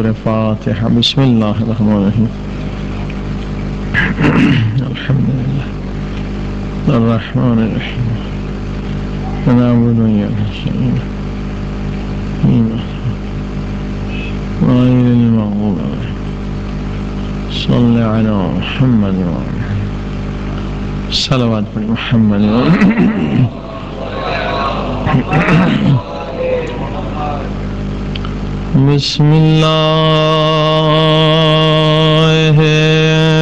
سورة فاتحة. بسم الله الرحمن الرحيم. الحمد لله الرحمن الرحيم نعبد وإياك نستعين غير المغضوب عليهم صل على محمد وعلى صلوات محمد بسم الله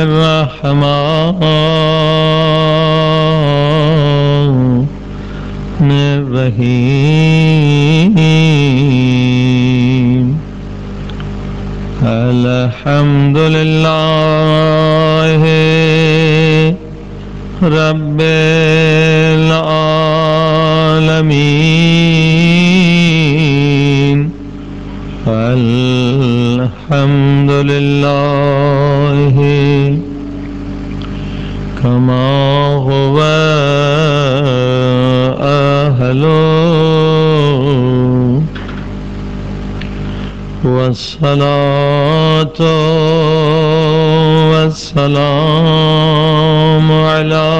الرحمن الرحيم الحمد لله رب العالمين الحمد لله كما هو أهله والصلاة والسلام على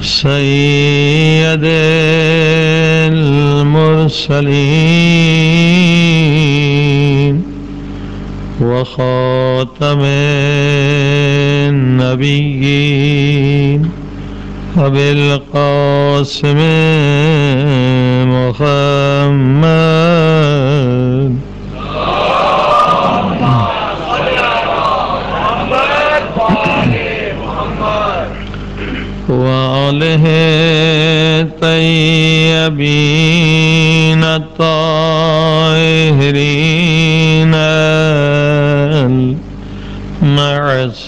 سيد المرسلين وخاتم النبيين أبي القاسم محمد وآله الطيبين الطاهرين المعصومين.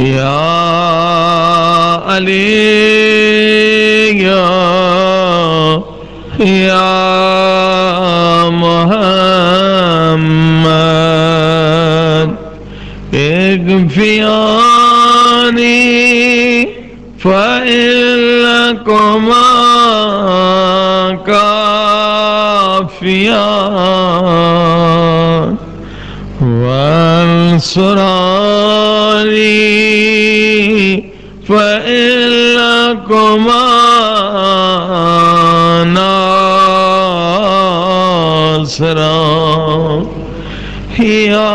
یا علی یا محمد اکفیانی فإنکما کافیان وانصرانی فإنکما ناصران یا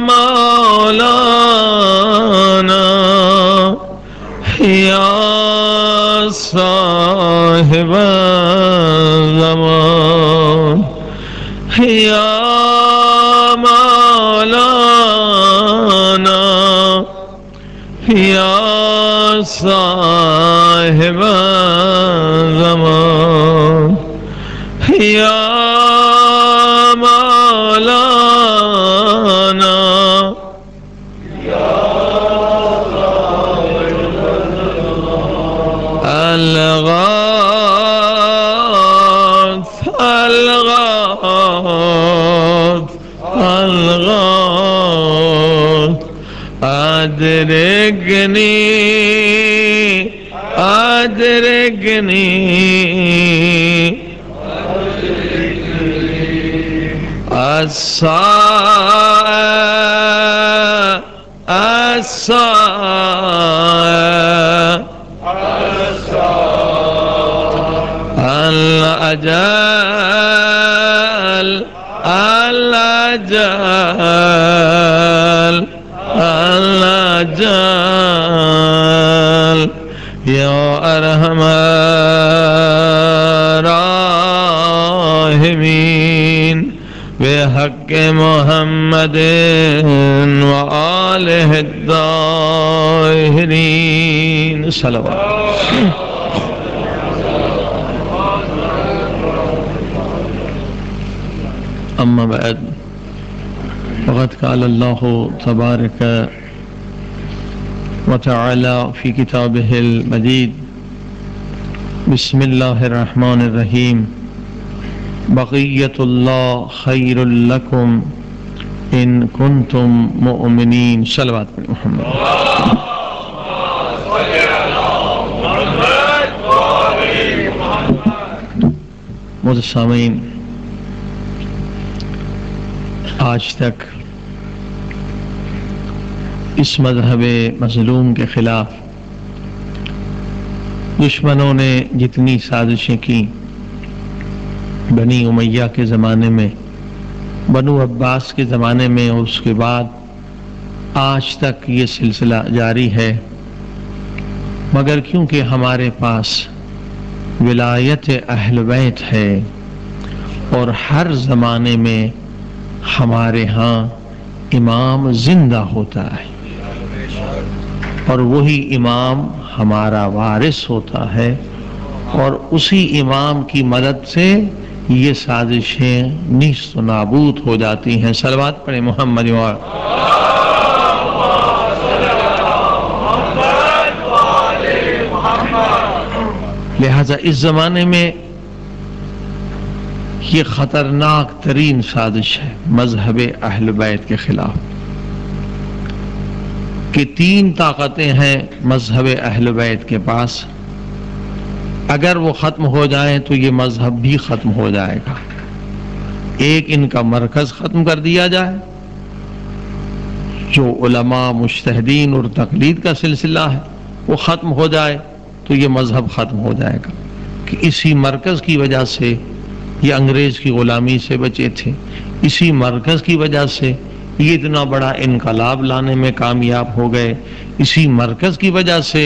مولانا یا صاحب الزمان یا مولانا یا صاحب الزمان یا مولانا الغاث الغاث الغاث أدركني أدركني الساعة الساعة الأجل الأجل الأجل يا أرحم الراحمين بحق محمد وآله الطاهرين صلوات. أما بعد فقد قال الله تبارك وتعالى في كتابه المجيد بسم الله الرحمن الرحيم بقية الله خير لكم إن كنتم مؤمنين. صلوات محمد. معزز سامعین، آج تک اس مذہب مظلوم کے خلاف دشمنوں نے جتنی سازشیں کی، بنی امیہ کے زمانے میں، بنو عباس کے زمانے میں، اور اس کے بعد آج تک یہ سلسلہ جاری ہے، مگر کیونکہ ہمارے پاس ولایت اہل بیت ہے اور ہر زمانے میں ہمارے ہاں امام زندہ ہوتا ہے اور وہی امام ہمارا وارث ہوتا ہے، اور اسی امام کی مدد سے یہ سازشیں نیست و نابود ہو جاتی ہیں. صلوات پڑھیں محمد وآلہ. لہذا اس زمانے میں یہ خطرناک ترین سازش ہے مذہب اہل بیت کے خلاف، کہ 3 طاقتیں ہیں مذہب اہل بیت کے پاس. اگر وہ ختم ہو جائیں تو یہ مذہب بھی ختم ہو جائے گا. ایک، ان کا مرکز ختم کر دیا جائے، جو علماء مجتہدین اور تقلید کا سلسلہ ہے وہ ختم ہو جائے تو یہ مذہب ختم ہو جائے گا، کہ اسی مرکز کی وجہ سے یہ انگریز کی غلامی سے بچے تھے، اسی مرکز کی وجہ سے یہ اتنا بڑا انقلاب لانے میں کامیاب ہو گئے، اسی مرکز کی وجہ سے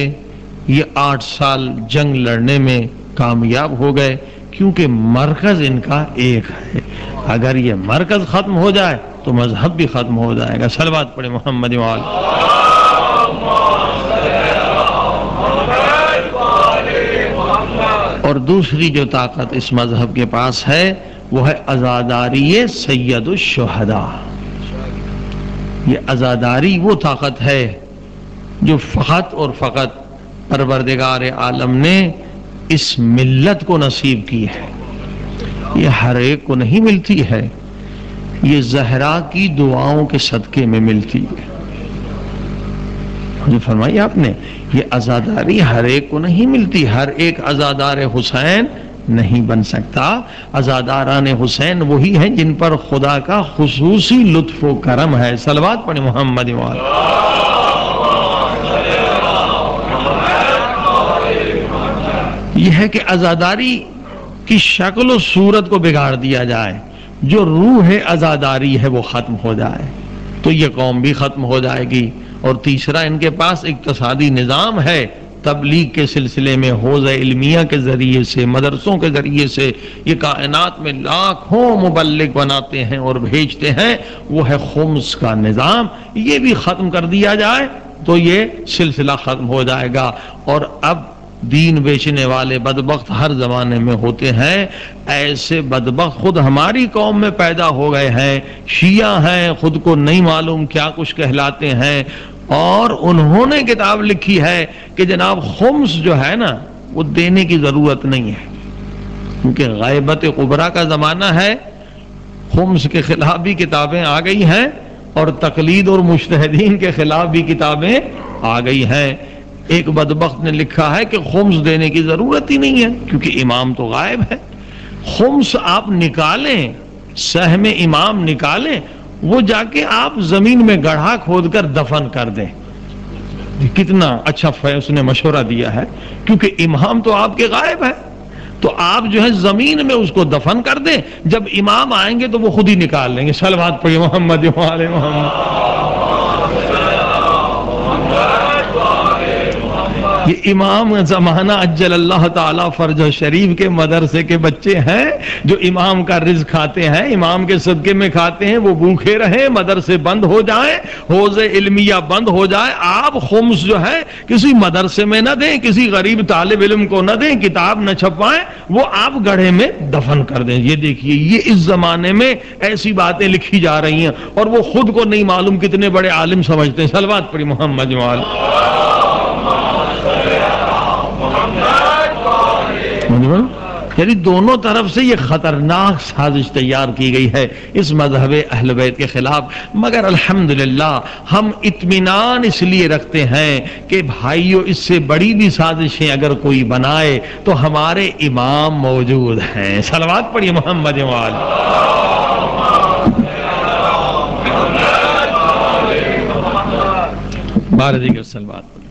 یہ 8 سال جنگ لڑنے میں کامیاب ہو گئے، کیونکہ مرکز ان کا ایک ہے. اگر یہ مرکز ختم ہو جائے تو مذہب بھی ختم ہو جائے گا. صلوات پڑھیں محمد وآلہ. اور دوسری جو طاقت اس مذہب کے پاس ہے وہ ہے عزاداری سید الشہداء. یہ عزاداری وہ طاقت ہے جو فقط اور فقط پروردگار عالم نے اس ملت کو نصیب کی ہے. یہ ہر ایک کو نہیں ملتی ہے، یہ زہرا کی دعاؤں کے صدقے میں ملتی ہے. جو فرمائی آپ نے، یہ عزاداری ہر ایک کو نہیں ملتی، ہر ایک عزادار حسین نہیں بن سکتا. عزاداران حسین وہی ہیں جن پر خدا کا خصوصی لطف و کرم ہے. صلوات پڑھیں محمد وآلہ. یہ ہے کہ عزاداری کی شکل و صورت کو بگاڑ دیا جائے، جو روح عزاداری ہے وہ ختم ہو جائے تو یہ قوم بھی ختم ہو جائے گی. اور تیسرا، ان کے پاس اقتصادی نظام ہے، تبلیغ کے سلسلے میں حوزہ علمیہ کے ذریعے سے، مدرسوں کے ذریعے سے یہ کائنات میں لاکھوں مبلغ بناتے ہیں اور بھیجتے ہیں. وہ ہے خمس کا نظام، یہ بھی ختم کر دیا جائے تو یہ سلسلہ ختم ہو جائے گا. اور اب دین بیچنے والے بدبخت ہر زمانے میں ہوتے ہیں. ایسے بدبخت خود ہماری قوم میں پیدا ہو گئے ہیں. شیعہ ہیں، خود کو نہیں معلوم کیا کچھ کہلاتے ہیں، اور انہوں نے کتاب لکھی ہے کہ جناب خمس جو ہے نا وہ دینے کی ضرورت نہیں ہے، کیونکہ غیبت کبریٰ کا زمانہ ہے. خمس کے خلاف بھی کتابیں آ گئی ہیں اور تقلید اور مجتہدین کے خلاف بھی کتابیں آ گئی ہیں. ایک بدبخت نے لکھا ہے کہ خمس دینے کی ضرورت ہی نہیں ہے کیونکہ امام تو غائب ہے. خمس آپ نکالیں، سہم امام نکالیں، وہ جا کے آپ زمین میں گڑھا کھود کر دفن کر دیں. کتنا اچھا اس نے مشورہ دیا ہے، کیونکہ امام تو آپ کے غائب ہے، تو آپ جو ہے زمین میں اس کو دفن کر دیں. جب امام آئیں گے تو وہ خود ہی نکال لیں گے. صلوات پڑھیے محمد وآلہ محمد. یہ امام زمانہ اجل اللہ تعالیٰ فرج شریف کے مدرسے کے بچے ہیں جو امام کا رزق کھاتے ہیں، امام کے صدقے میں کھاتے ہیں. وہ بھوکے رہیں، مدرسے بند ہو جائیں، حوزہ علمیہ بند ہو جائے. آپ خمس جو ہے کسی مدرسے میں نہ دیں، کسی غریب طالب علم کو نہ دیں، کتاب نہ چھپائیں، وہ آپ گڑھے میں دفن کر دیں. یہ دیکھیے، یہ اس زمانے میں ایسی باتیں لکھی جا رہی ہیں اور وہ خود کو نہیں معلوم کتنے بڑے عالم سمجھتے ہیں. صلوات پڑھی محمد وآلہ. یعنی دونوں طرف سے یہ خطرناک سازش تیار کی گئی ہے اس مذہب اہل بیت کے خلاف. مگر الحمدللہ ہم اطمینان اس لیے رکھتے ہیں کہ بھائیو، اس سے بڑی بھی سازشیں اگر کوئی بنائے تو ہمارے امام موجود ہیں. صلوات پڑھیے محمد وآلہ. بارہ دیگر صلوات پڑھیے.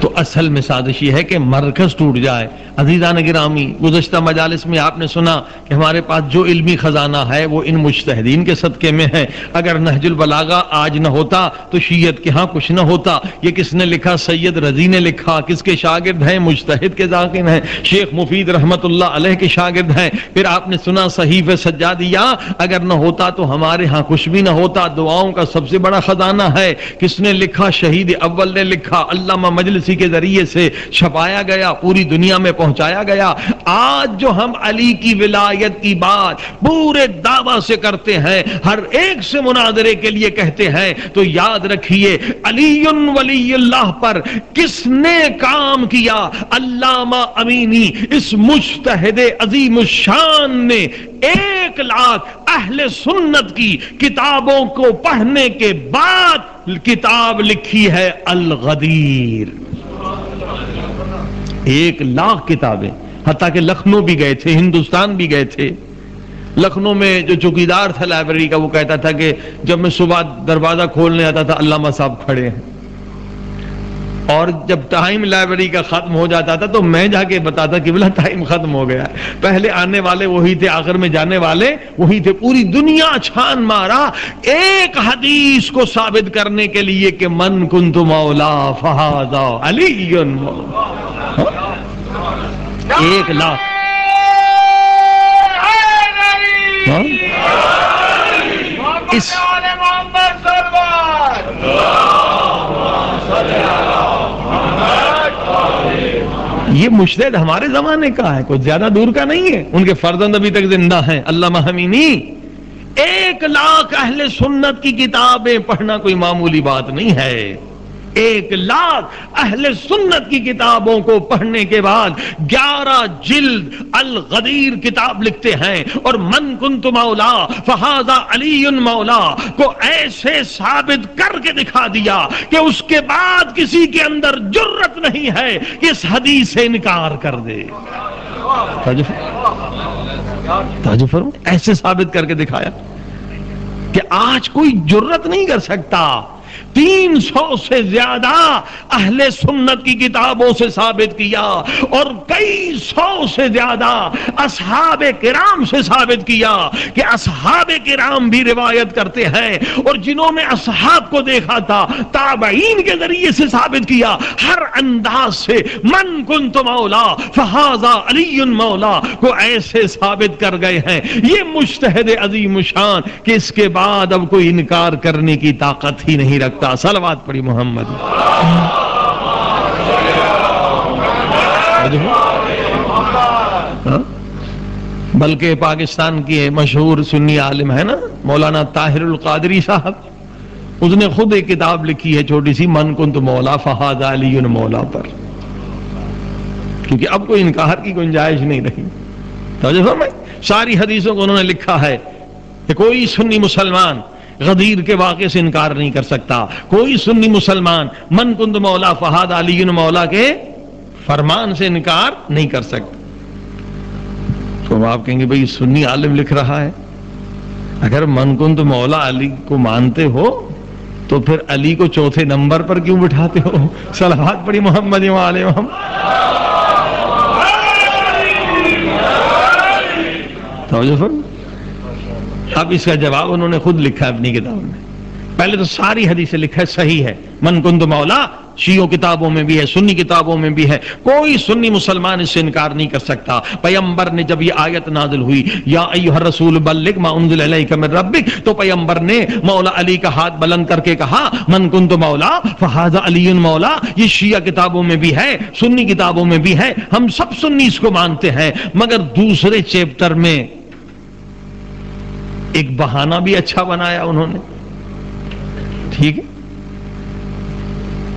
تو اصل میں سازش یہ ہے کہ مرکز ٹوٹ جائے. عزیزان گرامی، گزشتہ مجالس میں آپ نے سنا کہ ہمارے پاس جو علمی خزانہ ہے وہ ان مجتہدین کے صدقے میں ہے. اگر نہج البلاغہ آج نہ ہوتا تو شیعت کے ہاں کچھ نہ ہوتا. یہ کس نے لکھا؟ سید رضی نے لکھا. کس کے شاگرد ہیں؟ مجتہد کے ذاکر ہیں، شیخ مفید رحمت اللہ علیہ کے شاگرد ہیں. پھر آپ نے سنا صحیفہ سجادیہ، اگر نہ ہوتا تو ہمارے ہاں کچھ بھی نہ ہوتا. دعاؤں کا سب سے بڑا خزانہ ہے. کس نے لکھا؟ شہید اول نے لکھا. علامہ مجلسی کے ذریعے سے چھپایا گیا، پوری دنیا میں پہنچایا گیا. آج جو ہم علی کی ولایت کی بات پورے دعویٰ سے کرتے ہیں، ہر ایک سے مناظرے کے لیے کہتے ہیں، تو یاد رکھیے علی ولی اللہ پر کس نے کام کیا؟ علامہ امینی، اس مجتہد عظیم الشان نے 1,00,000 اہل سنت کی کتابوں کو پڑھنے کے بعد کتاب لکھی ہے الغدیر. 1,00,000 کتابیں، حتیٰ کہ لکھنؤ بھی گئے تھے، ہندوستان بھی گئے تھے. لکھنؤ میں جو چوکیدار تھا لائبریری کا، وہ کہتا تھا کہ جب میں صبح دروازہ کھولنے آتا تھا علامہ صاحب کھڑے ہیں، اور جب ٹائم لائبریری کا ختم ہو جاتا تھا تو میں جا کے بتاتا کہ بلا ٹائم ختم ہو گیا. پہلے آنے والے وہی تھے، آخر میں جانے والے وہی تھے. پوری دنیا چھان مارا ایک حدیث کو ثابت کرنے کے لیے کہ من کنت مولا فہذا علی مولا. 1,00,000. اس یہ مجتہد ہمارے زمانے کا ہے، کوئی زیادہ دور کا نہیں ہے. ان کے فرزند ابھی تک زندہ ہیں. علامہ امینی 1,00,000 اہل سنت کی کتابیں پڑھنا کوئی معمولی بات نہیں ہے. 1,00,000 اہل سنت کی کتابوں کو پڑھنے کے بعد 11 جلد الغدیر کتاب لکھتے ہیں اور من کنت مولا فہذا علی مولا کو ایسے ثابت کر کے دکھا دیا کہ اس کے بعد کسی کے اندر جرت نہیں ہے کہ اس حدیث سے انکار کر دے. ایسے ثابت کر کے دکھایا کہ آج کوئی جرت نہیں کر سکتا. 300 سے زیادہ اہل سنت کی کتابوں سے ثابت کیا اور کئی سو سے زیادہ اصحاب کرام سے ثابت کیا کہ اصحاب کرام بھی روایت کرتے ہیں اور جنہوں نے اصحاب کو دیکھا تھا تابعین کے ذریعے سے ثابت کیا. ہر انداز سے من کنت مولا فہذا علی مولا کو ایسے ثابت کر گئے ہیں. یہ مجتہد عظیم شان کہ اس کے بعد اب کوئی انکار کرنے کی طاقت ہی نہیں رکھتا. صلوات پڑھی محمد. بلکہ پاکستان کی مشہور سنی عالم ہے نا مولانا طاہر القادری صاحب, اس نے خود ایک کتاب لکھی ہے چھوٹی سی من کنت مولا فہذا علی مولا پر, کیونکہ اب کوئی انکار کی گنجائش نہیں رہی. توجہ فرمائیں, ساری حدیثوں کو انہوں نے لکھا ہے کہ کوئی سنی مسلمان غدیر کے واقعے سے انکار نہیں کر سکتا. کوئی سنی مسلمان من کنت مولا فہذا علی مولا کے فرمان سے انکار نہیں کر سکتا. تو آپ کہیں گے بھئی سنی عالم لکھ رہا ہے, اگر من کنت مولا علی کو مانتے ہو تو پھر علی کو چوتھے نمبر پر کیوں بٹھاتے ہو؟ صلوات پڑھی محمد و آل محمد. توجہ فرمائیں. اب اس کا جواب انہوں نے خود لکھا ہے اپنی کتاب میں. پہلے تو ساری حدیثیں لکھا ہے, صحیح ہے من کنت مولا, شیعوں کتابوں میں بھی ہے, سنی کتابوں میں بھی ہے. کوئی سنی مسلمان اس سے انکار نہیں کر سکتا. پیغمبر نے جب یہ آیت نازل ہوئی یا ایھا الرسول بلغ ما انزل الیک من ربک, تو پیغمبر نے مولا علی کا ہاتھ بلند کر کے کہا من کنت مولا فہذا علی مولا. یہ شیعہ کتابوں میں بھی ہے, سنی کتابوں میں بھی ہے, ہم سب سنی اس کو مانتے ہیں. مگر دوسرے چیپٹر میں ایک بہانہ بھی اچھا بنایا انہوں نے, ٹھیک ہے,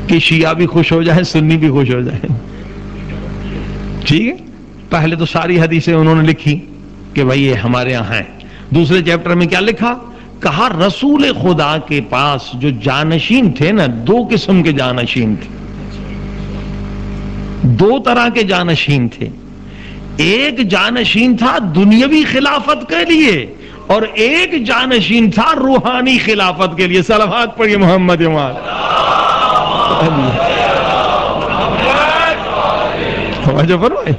کہ شیعہ بھی خوش ہو جائے سنی بھی خوش ہو جائے. ٹھیک ہے, پہلے تو ساری حدیثیں انہوں نے لکھی کہ بھائی یہ ہمارے یہاں ہیں. دوسرے چیپٹر میں کیا لکھا؟ کہا رسول خدا کے پاس جو جانشین تھے نا, 2 قسم کے جانشین تھے, 2 طرح کے جانشین تھے. ایک جانشین تھا دنیاوی خلافت کے لیے اور ایک جانشین تھا روحانی خلافت کے لیے. صلوات پڑھیے محمد وآل. توجہ فرمائے,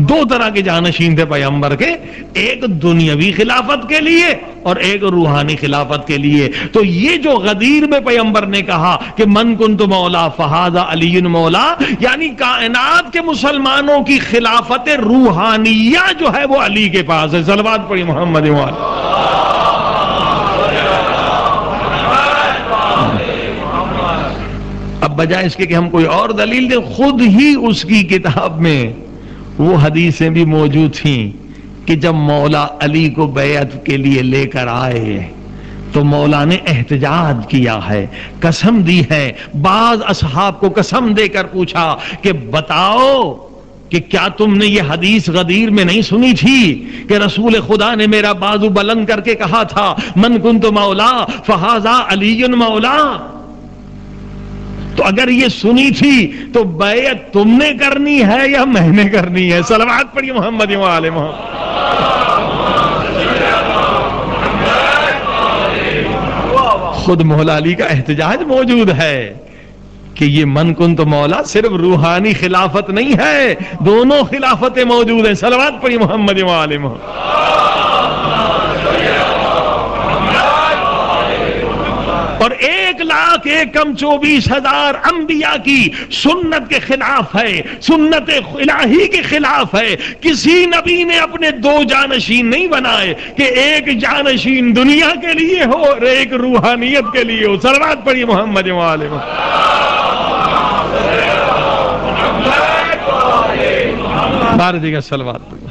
2 طرح کے جانشین تھے پیغمبر کے, ایک دنیاوی خلافت کے لیے اور ایک روحانی خلافت کے لیے. تو یہ جو غدیر میں پیغمبر نے کہا کہ من کنت مولا فہذا علی مولا, یعنی کائنات کے مسلمانوں کی خلافت روحانیہ جو ہے وہ علی کے پاس ہے. صلوات پڑھی محمد وآل. اب بجائے اس کے کہ ہم کوئی اور دلیل دیں, خود ہی اس کی کتاب میں وہ حدیثیں بھی موجود تھیں کہ جب مولا علی کو بیعت کے لیے لے کر آئے تو مولا نے احتجاج کیا ہے, قسم دی ہے. بعض اصحاب کو قسم دے کر پوچھا کہ بتاؤ کہ کیا تم نے یہ حدیث غدیر میں نہیں سنی تھی کہ رسول خدا نے میرا بازو بلند کر کے کہا تھا من کنت مولا فہذا علی مولا. تو اگر یہ سنی تھی تو بیعت تم نے کرنی ہے یا میں نے کرنی ہے؟ صلوات پڑھیے محمد و آل محمد. خود مولا علی کا احتجاج موجود ہے کہ یہ من کنت مولا صرف روحانی خلافت نہیں ہے, دونوں خلافتیں موجود ہیں. صلوات پڑھیے محمد و آل محمد. اور 1,24,000 انبیاء کی سنت کے خلاف ہے, سنت الہی کے خلاف ہے. کسی نبی نے اپنے 2 جانشین نہیں بنائے کہ ایک جانشین دنیا کے لیے ہو اور ایک روحانیت کے لیے ہو. صلوات پڑھیے محمد و آل محمد. بار دیگر صلوات پڑھیے.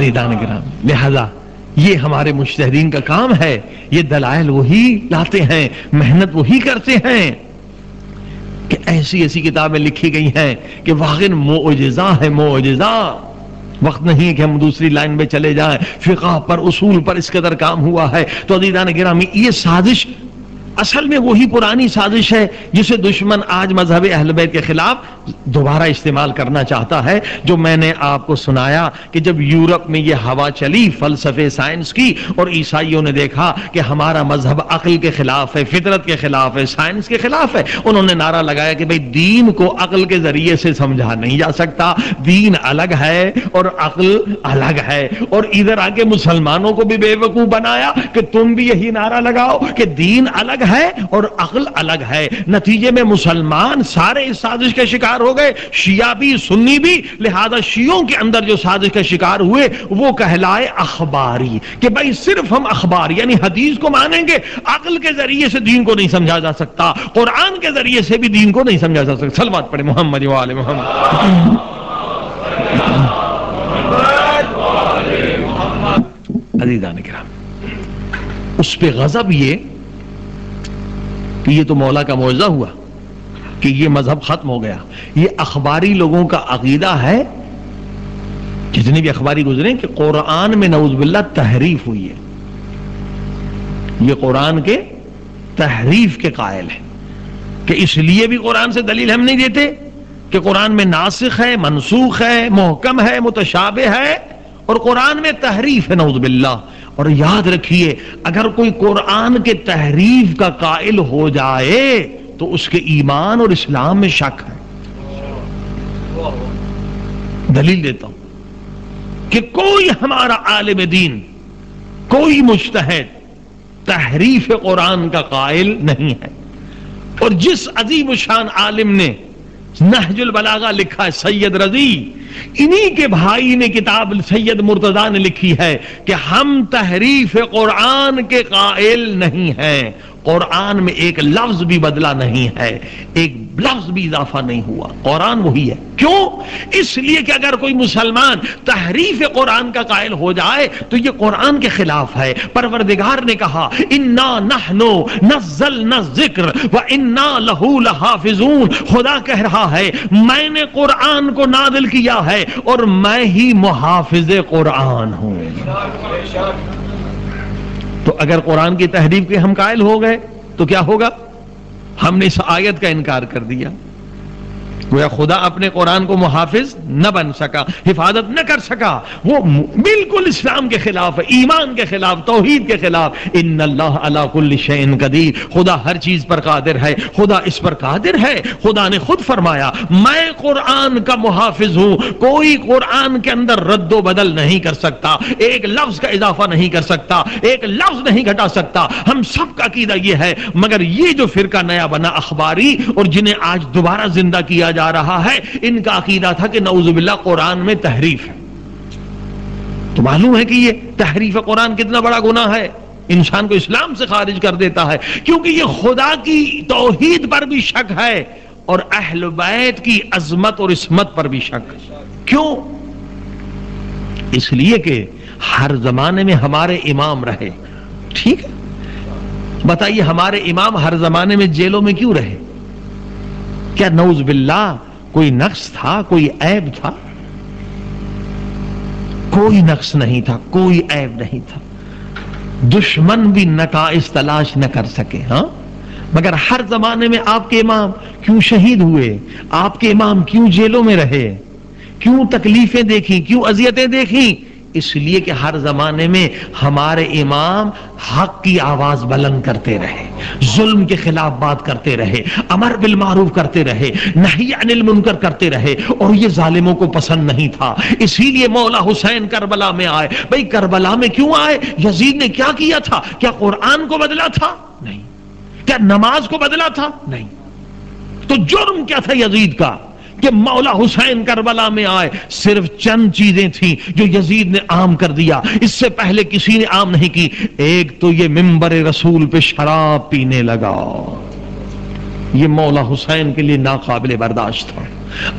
عزیزان گرامی، لہذا یہ ہمارے مجتہدین کا کام ہے، یہ دلائل وہی لاتے ہیں، محنت وہی کرتے ہیں کہ ایسی ایسی کتابیں لکھی گئی ہیں کہ واقعی معجزہ ہے، معجزہ۔ وقت نہیں ہے کہ ہم دوسری لائن میں چلے جائیں، فقہ پر، اصول پر اس قدر کام ہوا ہے۔ تو عزیزان گرامی، یہ سازش اصل میں وہی پرانی سازش ہے جسے دشمن آج مذہب اہل بیت کے خلاف دوبارہ استعمال کرنا چاہتا ہے، جو میں نے آپ کو سنایا کہ جب یورپ میں یہ ہوا چلی فلسفے سائنس کی اور عیسائیوں نے دیکھا کہ ہمارا مذہب عقل کے خلاف ہے، فطرت کے خلاف ہے، سائنس کے خلاف ہے، انہوں نے نعرہ لگایا کہ بھئی دین کو عقل کے ذریعے سے سمجھا نہیں جا سکتا، دین الگ ہے اور عقل الگ ہے، اور ادھر آ کے مسلمانوں کو بھی بے وقوف بنایا کہ تم بھی یہی نعرہ لگاؤ کہ دین الگ ہے اور عقل الگ ہے۔ نتیجے میں مسلمان سارے اس سازش کے شکار ہو گئے، شیعہ بھی، سنی بھی۔ لہذا شیعوں کے اندر جو سازش کا شکار ہوئے وہ کہلائے اخباری، کہ بھائی صرف ہم اخبار یعنی حدیث کو مانیں گے، عقل کے ذریعے سے دین کو نہیں سمجھا جا سکتا، قرآن کے ذریعے سے بھی دین کو نہیں سمجھا جا سکتا۔ صلوات پڑھیں محمد و آل محمد۔ عزیزان کرام، اس پہ غضب یہ کہ یہ تو مولا کا معجزہ ہوا کہ یہ مذہب ختم ہو گیا۔ یہ اخباری لوگوں کا عقیدہ ہے، جتنے بھی اخباری گزرے، کہ قرآن میں نعوذ باللہ تحریف ہوئی ہے، یہ قرآن کے تحریف کے قائل ہے، کہ اس لیے بھی قرآن سے دلیل ہم نہیں دیتے کہ قرآن میں ناسخ ہے، منسوخ ہے، محکم ہے، متشابہ ہے، اور قرآن میں تحریف ہے نعوذ باللہ۔ اور یاد رکھیے، اگر کوئی قرآن کے تحریف کا قائل ہو جائے تو اس کے ایمان اور اسلام میں شک ہے۔ دلیل دیتا ہوں کہ کوئی ہمارا عالم دین، کوئی مجتہد تحریف قرآن کا قائل نہیں ہے، اور جس عظیم الشان عالم نے نہج البلاغہ لکھا ہے، سید رضی، انہی کے بھائی نے کتاب سید مرتضیٰ نے لکھی ہے کہ ہم تحریف قرآن کے قائل نہیں ہیں، قرآن میں ایک لفظ بھی بدلا نہیں ہے، ایک لفظ بھی اضافہ نہیں ہوا، قرآن وہی ہے۔ کیوں؟ اس لیے کہ اگر کوئی مسلمان تحریف قرآن کا قائل ہو جائے تو یہ قرآن کے خلاف ہے۔ پروردگار نے کہا انا نحن نزلنا الذکر وانا لہ لحافظون، خدا کہہ رہا ہے میں نے قرآن کو نازل کیا ہے اور میں ہی محافظ قرآن ہوں۔ تو اگر قرآن کی تحریف کے ہم قائل ہو گئے تو کیا ہوگا؟ ہم نے اس آیت کا انکار کر دیا، گویا خدا اپنے قرآن کو محافظ نہ بن سکا، حفاظت نہ کر سکا، وہ بالکل اسلام کے خلاف ہے، ایمان کے خلاف، توحید کے خلاف۔ ان اللہ علی کل شیء قدیر، خدا ہر چیز پر قادر ہے، خدا اس پر قادر ہے۔ خدا نے خود فرمایا میں قرآن کا محافظ ہوں، کوئی قرآن کے اندر رد و بدل نہیں کر سکتا، ایک لفظ کا اضافہ نہیں کر سکتا، ایک لفظ نہیں گھٹا سکتا۔ ہم سب کا عقیدہ یہ ہے، مگر یہ جو فرقہ نیا بنا اخباری اور جنہیں آج دوبارہ زندہ کیا جا رہا ہے، ان کا عقیدہ تھا کہ نعوذ باللہ قرآن میں تحریف ہے۔ تو معلوم ہے کہ یہ تحریف قرآن کتنا بڑا گناہ ہے، انسان کو اسلام سے خارج کر دیتا ہے، کیونکہ یہ خدا کی توحید پر بھی شک ہے اور اہل بیت کی عظمت اور عصمت پر بھی شک۔ کیوں؟ اس لیے کہ ہر زمانے میں ہمارے امام رہے، ٹھیک ہے؟ بتائیے ہمارے امام ہر زمانے میں جیلوں میں کیوں رہے؟ کیا نعوذ باللہ کوئی نقص تھا، کوئی عیب تھا؟ کوئی نقص نہیں تھا، کوئی عیب نہیں تھا، دشمن بھی نقائص تلاش نہ کر سکے۔ ہاں، مگر ہر زمانے میں آپ کے امام کیوں شہید ہوئے؟ آپ کے امام کیوں جیلوں میں رہے؟ کیوں تکلیفیں دیکھیں، کیوں اذیتیں دیکھیں؟ اس لیے کہ ہر زمانے میں ہمارے امام حق کی آواز بلند کرتے رہے، ظلم کے خلاف بات کرتے رہے، امر بالمعروف کرتے رہے، نہی عن المنکر کرتے رہے، اور یہ ظالموں کو پسند نہیں تھا۔ اسی لیے مولا حسین کربلا میں آئے۔ بھئی کربلا میں کیوں آئے؟ یزید نے کیا کیا تھا؟ کیا قرآن کو بدلا تھا؟ نہیں۔ کیا نماز کو بدلا تھا؟ نہیں۔ تو جرم کیا تھا یزید کا کہ مولا حسین کربلا میں آئے؟ صرف چند چیزیں تھیں جو یزید نے عام کر دیا، اس سے پہلے کسی نے عام نہیں کی۔ ایک تو یہ منبر رسول پہ شراب پینے لگا، یہ مولا حسین کے لیے ناقابل برداشت تھا۔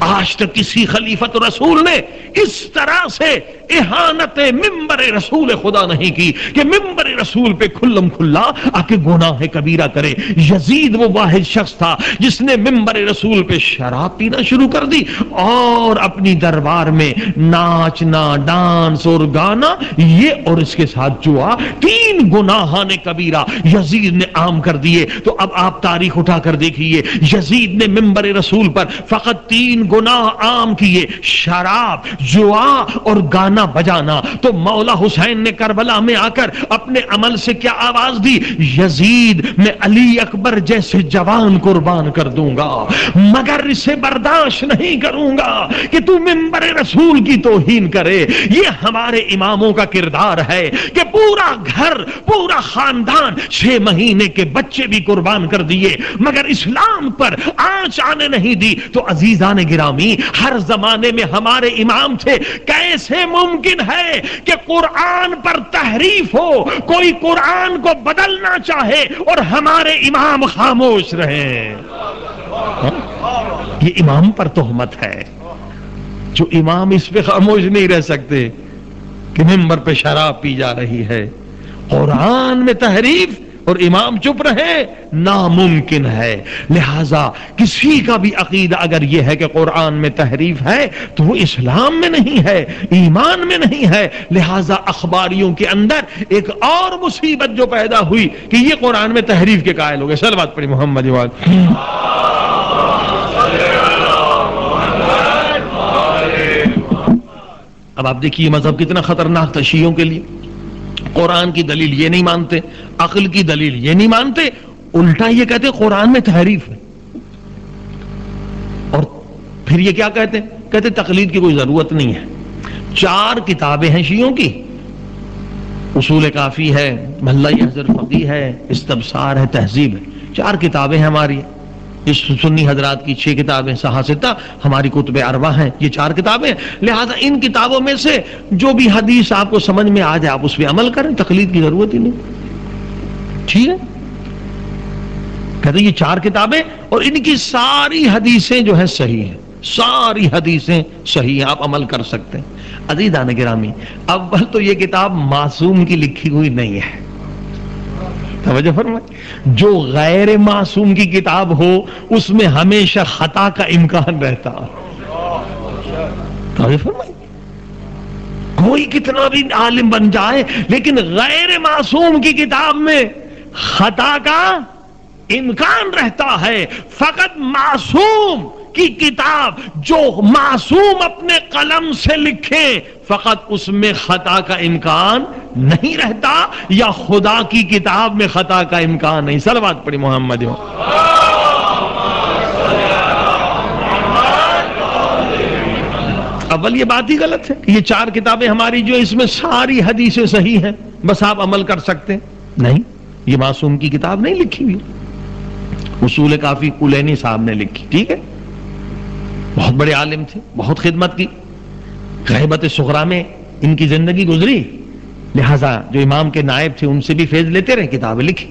آج تک کسی خلیفۃ رسول نے اس طرح سے اہانت ممبر رسول خدا نہیں کی کہ ممبر رسول پہ کھلم کھلا آ کے گناہ کبیرہ کرے. یزید وہ واحد شخص تھا جس نے ممبر رسول پہ شراب پینا شروع کر دی اور اپنی دربار میں ناچنا، ڈانس اور گانا، یہ اور اس کے ساتھ جوا، 3 گناہان کبیرہ یزید نے عام کر دیے. تو اب آپ تاریخ اٹھا کر دیکھیے، یزید نے ممبر رسول پر فقط 3 گناہ عام کیے، شراب، جوا اور گانا بجانا. تو مولا حسین نے کربلا میں آ کر اپنے عمل سے کیا آواز دی؟ یزید میں علی اکبر جیسے جوان قربان کر دوں گا، مگر اسے برداشت نہیں کروں گا کہ تو ممبر رسول کی توہین کرے. یہ ہمارے اماموں کا کردار ہے کہ پورا گھر، پورا خاندان، 6 مہینے کے بچے بھی قربان کر دیے مگر اسلام پر آنچ آنے نہیں دی. تو عزیزان گرامی، ہر زمانے میں ہمارے امام تھے. کیسے ممکن ہے کہ قرآن پر تحریف ہو، کوئی قرآن کو بدلنا چاہے اور ہمارے امام خاموش رہیں؟ یہ امام پر تہمت ہے. جو امام اس پہ خاموش نہیں رہ سکتے کہ ممبر پہ شراب پی جا رہی ہے، قرآن میں تحریف اور امام چپ رہے، ناممکن ہے. لہذا کسی کا بھی عقیدہ اگر یہ ہے کہ قرآن میں تحریف ہے تو وہ اسلام میں نہیں ہے، ایمان میں نہیں ہے. لہذا اخباریوں کے اندر ایک اور مصیبت جو پیدا ہوئی کہ یہ قرآن میں تحریف کے قائل ہو گئے. صلوات پڑھی محمد وال. اب آپ دیکھیے مذہب کتنا خطرناک تھا شیعوں کے لیے. قرآن کی دلیل یہ نہیں مانتے، عقل کی دلیل یہ نہیں مانتے، الٹا یہ کہتے قرآن میں تحریف ہے. اور پھر یہ کیا کہتے تقلید کی کوئی ضرورت نہیں ہے. 4 کتابیں ہیں شیعوں کی، اصول کافی ہے، محلہ یحضر فقی ہے، استبصار ہے، تہذیب ہے. 4 کتابیں ہیں ہماری. اس سنی حضرات کی 6 کتابیں، صحاستہ ہماری کتب اربع ہیں. یہ 4 کتابیں. لہذا ان کتابوں میں سے جو بھی حدیث آپ کو سمجھ میں آ جائے آپ اس پہ عمل کریں، تقلید کی ضرورت ہی نہیں. ٹھیک ہے، کہتے ہیں یہ 4 کتابیں اور ان کی ساری حدیثیں جو ہیں صحیح ہیں، ساری حدیثیں صحیح ہیں، آپ عمل کر سکتے ہیں. عزیزان گرامی، اول تو یہ کتاب معصوم کی لکھی ہوئی نہیں ہے. توجہ فرمائیں، جو غیر معصوم کی کتاب ہو اس میں ہمیشہ خطا کا امکان رہتا. توجہ فرمائیں، کوئی کتنا بھی عالم بن جائے لیکن غیر معصوم کی کتاب میں خطا کا امکان رہتا ہے. فقط معصوم کی کتاب جو معصوم اپنے قلم سے لکھے فقط اس میں خطا کا امکان نہیں رہتا، یا خدا کی کتاب میں خطا کا امکان نہیں. صلوات پڑھی محمد. اول یہ بات ہی غلط ہے کہ یہ 4 کتابیں ہماری جو اس میں ساری حدیثیں صحیح ہیں بس آپ عمل کر سکتے ہیں. نہیں، یہ معصوم کی کتاب نہیں لکھی ہوئی. اصول کافی کلینی صاحب نے لکھی. ٹھیک ہے، بہت بڑے عالم تھے، بہت خدمت کی، غیبت صغرا میں ان کی زندگی گزری. لہذا جو امام کے نائب تھے ان سے بھی فیض لیتے رہے، کتابیں لکھی.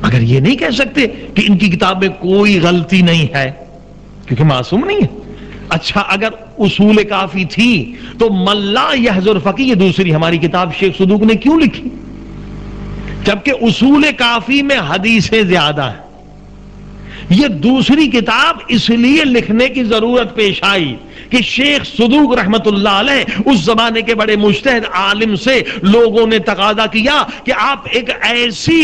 اگر یہ نہیں کہہ سکتے کہ ان کی کتاب میں کوئی غلطی نہیں ہے کیونکہ معصوم نہیں ہے. اچھا، اگر اصول کافی تھی تو من لا یحضر فقی، یہ دوسری ہماری کتاب شیخ صدوق نے کیوں لکھی جبکہ اصول کافی میں حدیثیں زیادہ ہیں؟ یہ دوسری کتاب اس لیے لکھنے کی ضرورت پیش آئی کہ شیخ صدوق رحمت اللہ علیہ اس زمانے کے بڑے مجتہد عالم سے لوگوں نے تقاضا کیا کہ آپ ایک ایسی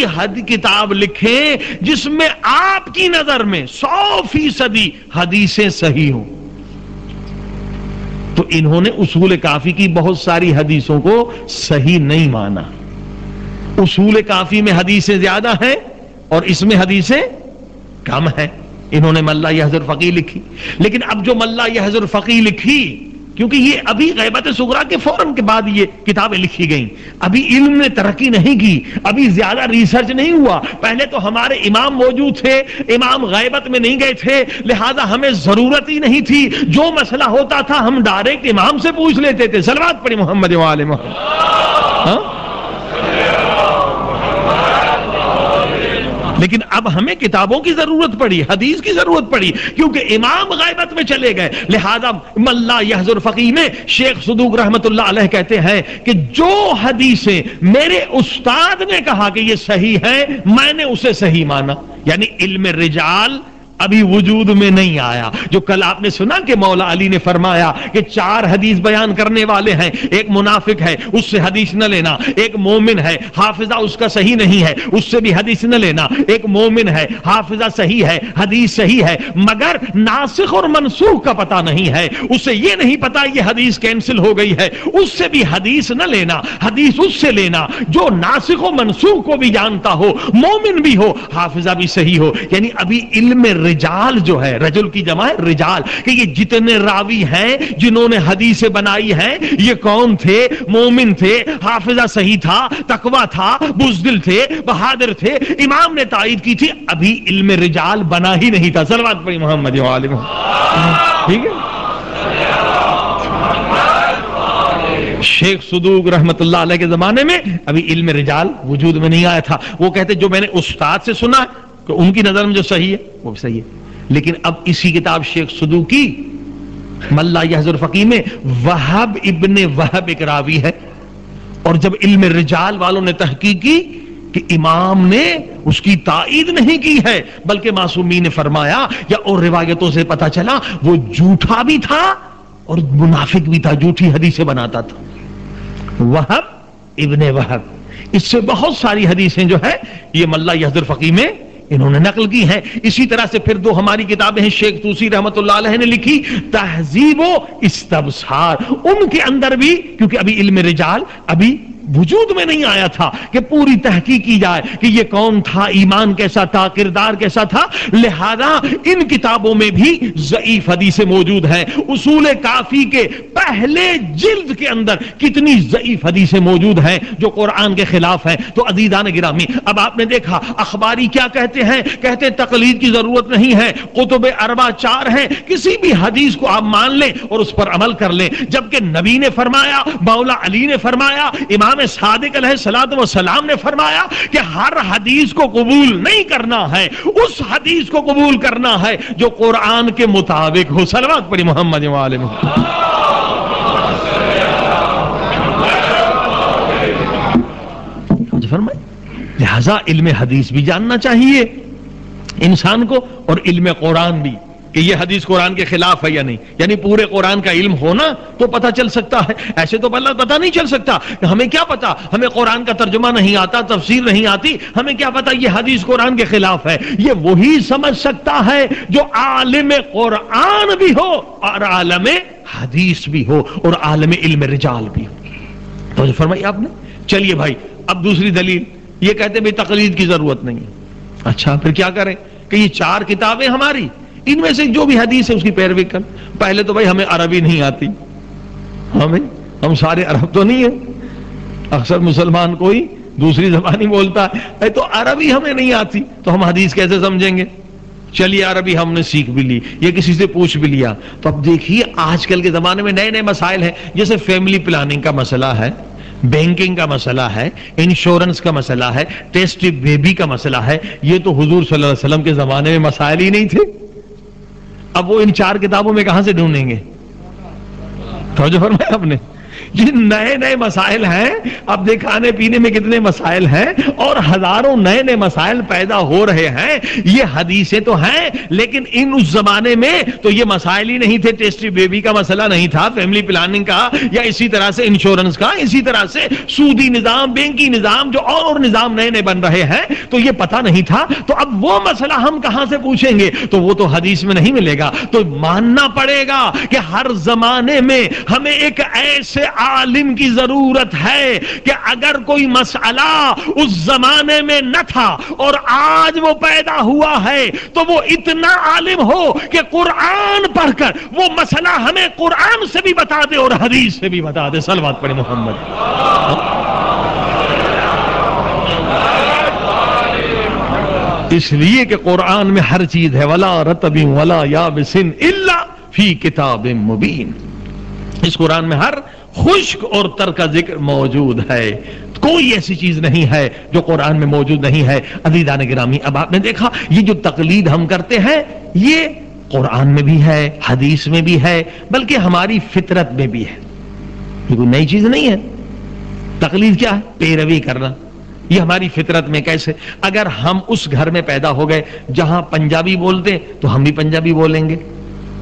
کتاب لکھیں جس میں آپ کی نظر میں 100% حدیثیں صحیح ہوں. تو انہوں نے اصول کافی کی بہت ساری حدیثوں کو صحیح نہیں مانا. اصول کافی میں حدیثیں زیادہ ہیں اور اس میں حدیثیں کم ہے. انہوں نے ملا یحضر فقی لکھی. لیکن اب جو ملا یحضر فقی لکھی، کیونکہ یہ ابھی غیبت صغرا کے فوراً کے بعد یہ کتابیں لکھی گئیں، ابھی علم نے ترقی نہیں کی، ابھی زیادہ ریسرچ نہیں ہوا. پہلے تو ہمارے امام موجود تھے، امام غیبت میں نہیں گئے تھے، لہذا ہمیں ضرورت ہی نہیں تھی. جو مسئلہ ہوتا تھا ہم ڈائریکٹ امام سے پوچھ لیتے تھے. صلوات پڑھی محمد وآل محمد. لیکن اب ہمیں کتابوں کی ضرورت پڑی، حدیث کی ضرورت پڑی، کیونکہ امام غیبت میں چلے گئے۔ لہذا من لا یحضر فقیہ میں شیخ صدوق رحمت اللہ علیہ کہتے ہیں کہ جو حدیثیں میرے استاد نے کہا کہ یہ صحیح ہے، میں نے اسے صحیح مانا۔ یعنی علم رجال ابھی وجود میں نہیں آیا۔ جو کل آپ نے سنا کہ مولا علی نے فرمایا کہ 4 حدیث بیان کرنے والے ہیں، ایک منافق ہے اس سے حدیث نہ لینا، ایک مومن ہے حافظہ اس کا صحیح نہیں ہے اس سے بھی حدیث نہ لینا، ایک مومن ہے حافظہ صحیح ہے حدیث صحیح ہے مگر ناسخ اور منسوخ کا پتہ نہیں ہے، اسے یہ نہیں پتا یہ حدیث کینسل ہو گئی ہے، اس سے بھی حدیث نہ لینا، حدیث اس سے لینا جو ناسخ و منسوخ کو بھی جانتا ہو، مومن بھی ہو، حافظہ بھی صحیح ہو۔ یعنی ابھی علم رجال جو ہے، رجل کی جمع ہے رجال، کہ یہ جتنے راوی ہیں جنہوں نے حدیثیں بنائی ہیں یہ کون تھے؟ مومن تھے، حافظہ صحیح تھا، تقویٰ تھا، بزدل تھے، بہادر تھے، امام نے تائید کی تھی۔ ابھی علم رجال بنا ہی نہیں تھا۔ صلوات پڑھی محمد وآلہ محمد۔ ٹھیک ہے، شیخ صدوق رحمت اللہ علیہ کے زمانے میں ابھی علم رجال وجود میں نہیں آیا تھا۔ وہ کہتے جو میں نے استاد سے سنا کہ ان کی نظر میں جو صحیح ہے وہ بھی صحیح ہے۔ لیکن اب اسی کتاب شیخ صدوقی من لا یحضر فقیہ میں وہب ابن وہب ایک راوی ہے، اور جب علم رجال والوں نے تحقیق کی کہ امام نے اس کی تائید نہیں کی ہے بلکہ معصومین نے فرمایا، یا اور روایتوں سے پتا چلا وہ جھوٹا بھی تھا اور منافق بھی تھا، جھوٹی حدیثیں بناتا تھا۔ وہب ابن وہب، اس سے بہت ساری حدیثیں جو ہے یہ من لا یحضر فقیہ میں انہوں نے نقل کی ہیں۔ اسی طرح سے پھر 2 ہماری کتابیں ہیں، شیخ توسی رحمت اللہ علیہ نے لکھی تہذیب و استبصار، ان کے اندر بھی کیونکہ ابھی علم رجال ابھی وجود میں نہیں آیا تھا کہ پوری تحقیق کی جائے کہ یہ کون تھا، ایمان کیسا تھا، کردار کیسا تھا، لہذا ان کتابوں میں بھی ضعیف حدیثیں موجود ہیں۔ اصول کافی کے پہلے جلد کے اندر کتنی ضعیف حدیثیں موجود ہیں جو قرآن کے خلاف ہیں۔ تو عزیزان گرامی، اب آپ نے دیکھا اخباری کیا کہتے ہیں، کہتے ہیں تقلید کی ضرورت نہیں ہے، کتب اربع 4 ہیں، کسی بھی حدیث کو آپ مان لیں اور اس پر عمل کر لیں، جبکہ نبی نے فرمایا، مولا علی نے فرمایا، امام صادق علیہ الصلوۃ والسلام نے فرمایا کہ ہر حدیث کو قبول نہیں کرنا ہے، اس حدیث کو قبول کرنا ہے جو قرآن کے مطابق ہو۔ صلوات پڑھی محمد وآلہ محمد۔ لہذا علم حدیث بھی جاننا چاہیے انسان کو، اور علم قرآن بھی، کہ یہ حدیث قرآن کے خلاف ہے یا نہیں۔ یعنی پورے قرآن کا علم ہونا تو پتہ چل سکتا ہے، ایسے تو پتہ نہیں چل سکتا۔ ہمیں کیا پتا، ہمیں قرآن کا ترجمہ نہیں آتا، تفسیر نہیں آتی، ہمیں کیا پتا یہ حدیث قرآن کے خلاف ہے۔ یہ وہی سمجھ سکتا ہے جو عالم قرآن بھی ہو اور عالم حدیث بھی ہو اور عالم علم رجال بھی ہو۔ تو فرمائی آپ نے، چلیے بھائی اب دوسری دلیل یہ کہتے ہیں تقلید کی ضرورت نہیں ہے۔ اچھا پھر کیا کریں کہ یہ 4 کتابیں ہماری، ان میں سے جو بھی حدیث ہے اس کی پیروی کر۔ پہلے تو بھائی ہمیں عربی نہیں آتی، ہم سارے عرب تو نہیں ہیں، اکثر مسلمان کوئی دوسری زبان ہی بولتا ہے، تو عربی ہمیں نہیں آتی تو ہم حدیث کیسے سمجھیں گے؟ چلیے عربی ہم نے سیکھ بھی لی، یہ کسی سے پوچھ بھی لیا۔ تو اب دیکھیے آج کل کے زمانے میں نئے نئے مسائل ہیں، جیسے فیملی پلاننگ کا مسئلہ ہے، بینکنگ کا مسئلہ ہے، انشورنس کا مسئلہ ہے، ٹیسٹ بیبی کا مسئلہ ہے۔ یہ تو حضور صلی اللہ علیہ وسلم کے زمانے میں مسائل ہی نہیں تھے، اب وہ ان 4 کتابوں میں کہاں سے ڈھونڈیں گے؟ توجہ فرمایا آپ نے، یہ نئے نئے مسائل ہیں، اب دیکھ کھانے پینے میں کتنے مسائل ہیں اور ہزاروں نئے نئے مسائل پیدا ہو رہے ہیں۔ یہ حدیثیں تو ہیں لیکن اس زمانے میں تو یہ مسائل ہی نہیں تھے، ٹیسٹی بیبی کا مسئلہ نہیں تھا، فیملی پلاننگ کا، یا اسی طرح سے انشورنس کا، اسی طرح سے سودی نظام، بینکی نظام، جو اور نظام نئے نئے بن رہے ہیں، تو یہ پتہ نہیں تھا۔ تو اب وہ مسئلہ ہم کہاں سے پوچھیں گے؟ تو وہ تو حدیث میں نہیں ملے گا۔ تو ماننا پڑے گا کہ ہر زمانے میں ہمیں ایک ایسے عالم کی ضرورت ہے کہ اگر کوئی مسئلہ اس زمانے میں نہ تھا اور آج وہ پیدا ہوا ہے تو وہ اتنا عالم ہو کہ قرآن پڑھ کر وہ مسئلہ ہمیں قرآن سے بھی بتا دے اور حدیث سے بھی بتا دے۔ صلوات پڑھیں محمد۔ اس لیے کہ قرآن میں ہر چیز ہے، وَلَا رَطْبٍ وَلَا يَابِسٍ إِلَّا فِي كِتَابٍ مُبِينٍ۔ اس قرآن میں ہر خشک اور تر کا ذکر موجود ہے۔ کوئی ایسی چیز نہیں ہے جو قرآن میں موجود نہیں ہے۔ عزیزان گرامی، اب آپ نے دیکھا یہ جو تقلید ہم کرتے ہیں یہ قرآن میں بھی ہے، حدیث میں بھی ہے، بلکہ ہماری فطرت میں بھی ہے۔ یہ کوئی نئی چیز نہیں ہے۔ تقلید کیا ہے؟ پیروی کرنا۔ یہ ہماری فطرت میں کیسے؟ اگر ہم اس گھر میں پیدا ہو گئے جہاں پنجابی بولتے تو ہم بھی پنجابی بولیں گے۔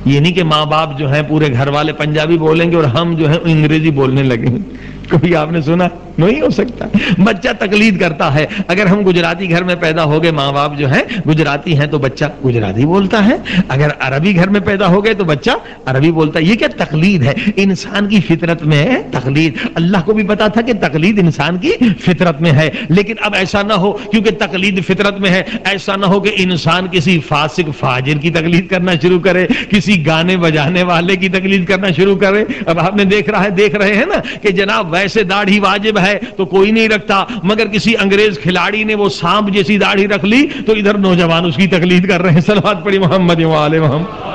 یہ نہیں کہ ماں باپ جو ہیں پورے گھر والے پنجابی بولیں گے اور ہم جو ہے انگریزی بولنے لگیں گے۔ کبھی آپ نے سنا؟ نہیں ہو سکتا۔ بچہ تقلید کرتا ہے۔ اگر ہم گجراتی گھر میں پیدا ہو گئے، ماں باپ جو ہیں گجراتی ہیں تو بچہ گجراتی بولتا ہے۔ اگر عربی گھر میں پیدا ہو گئے تو بچہ عربی بولتا ہے۔ یہ کیا تقلید ہے؟ انسان کی فطرت میں ہے تقلید۔ اللہ کو بھی پتا تھا کہ تقلید انسان کی فطرت میں ہے، لیکن اب ایسا نہ ہو کیونکہ تقلید فطرت میں ہے، ایسا نہ ہو کہ انسان کسی فاسق فاجر کی تقلید کرنا شروع کرے، کسی گانے بجانے والے کی تقلید کرنا شروع کرے۔ اب آپ نے دیکھ رہے ہیں نا کہ جناب ویسے داڑھی واجب ہے تو کوئی نہیں رکھتا، مگر کسی انگریز کھلاڑی نے وہ سانپ جیسی داڑھی رکھ لی تو ادھر نوجوان اس کی تقلید کر رہے ہیں۔ صلوات پڑھی محمد و آل محمد۔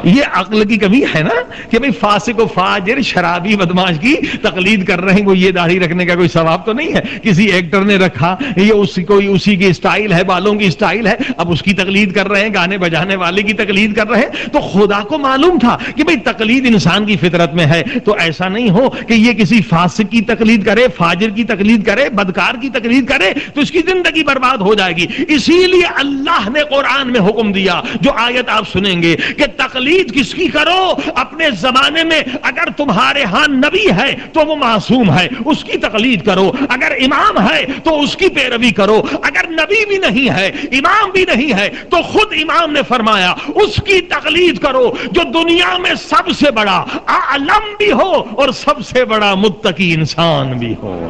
یہ عقل کی کمی ہے نا کہ بھئی فاسق و فاجر شرابی بدماش کی تقلید کر رہے ہیں، وہ یہ داڑھی رکھنے کا کوئی ثواب تو نہیں ہے۔ کسی ایکٹر نے رکھا، یہ اسی کی اسٹائل ہے، بالوں کی اسٹائل ہے، اب اس کی تقلید کر رہے ہیں، گانے بجانے والے کی تقلید کر رہے ہیں۔ تو خدا کو معلوم تھا کہ بھئی تقلید انسان کی فطرت میں ہے، تو ایسا نہیں ہو کہ یہ کسی فاسق کی تقلید کرے، فاجر کی تقلید کرے، بدکار کی تقلید کرے تو اس کی زندگی برباد ہو جائے گی۔ اسی لیے اللہ نے قرآن میں حکم دیا، جو آیت آپ سنیں گے کہ تقلید کس کی کرو؟ اپنے زمانے میں اگر تمہارے ہاں نبی ہے تو وہ معصوم ہے، اس کی تقلید کرو۔ اگر امام ہے تو اس کی پیروی کرو۔ اگر نبی بھی نہیں ہے، امام بھی نہیں ہے، تو خود امام نے فرمایا اس کی تقلید کرو جو دنیا میں سب سے بڑا عالم بھی ہو اور سب سے بڑا متقی انسان بھی ہو۔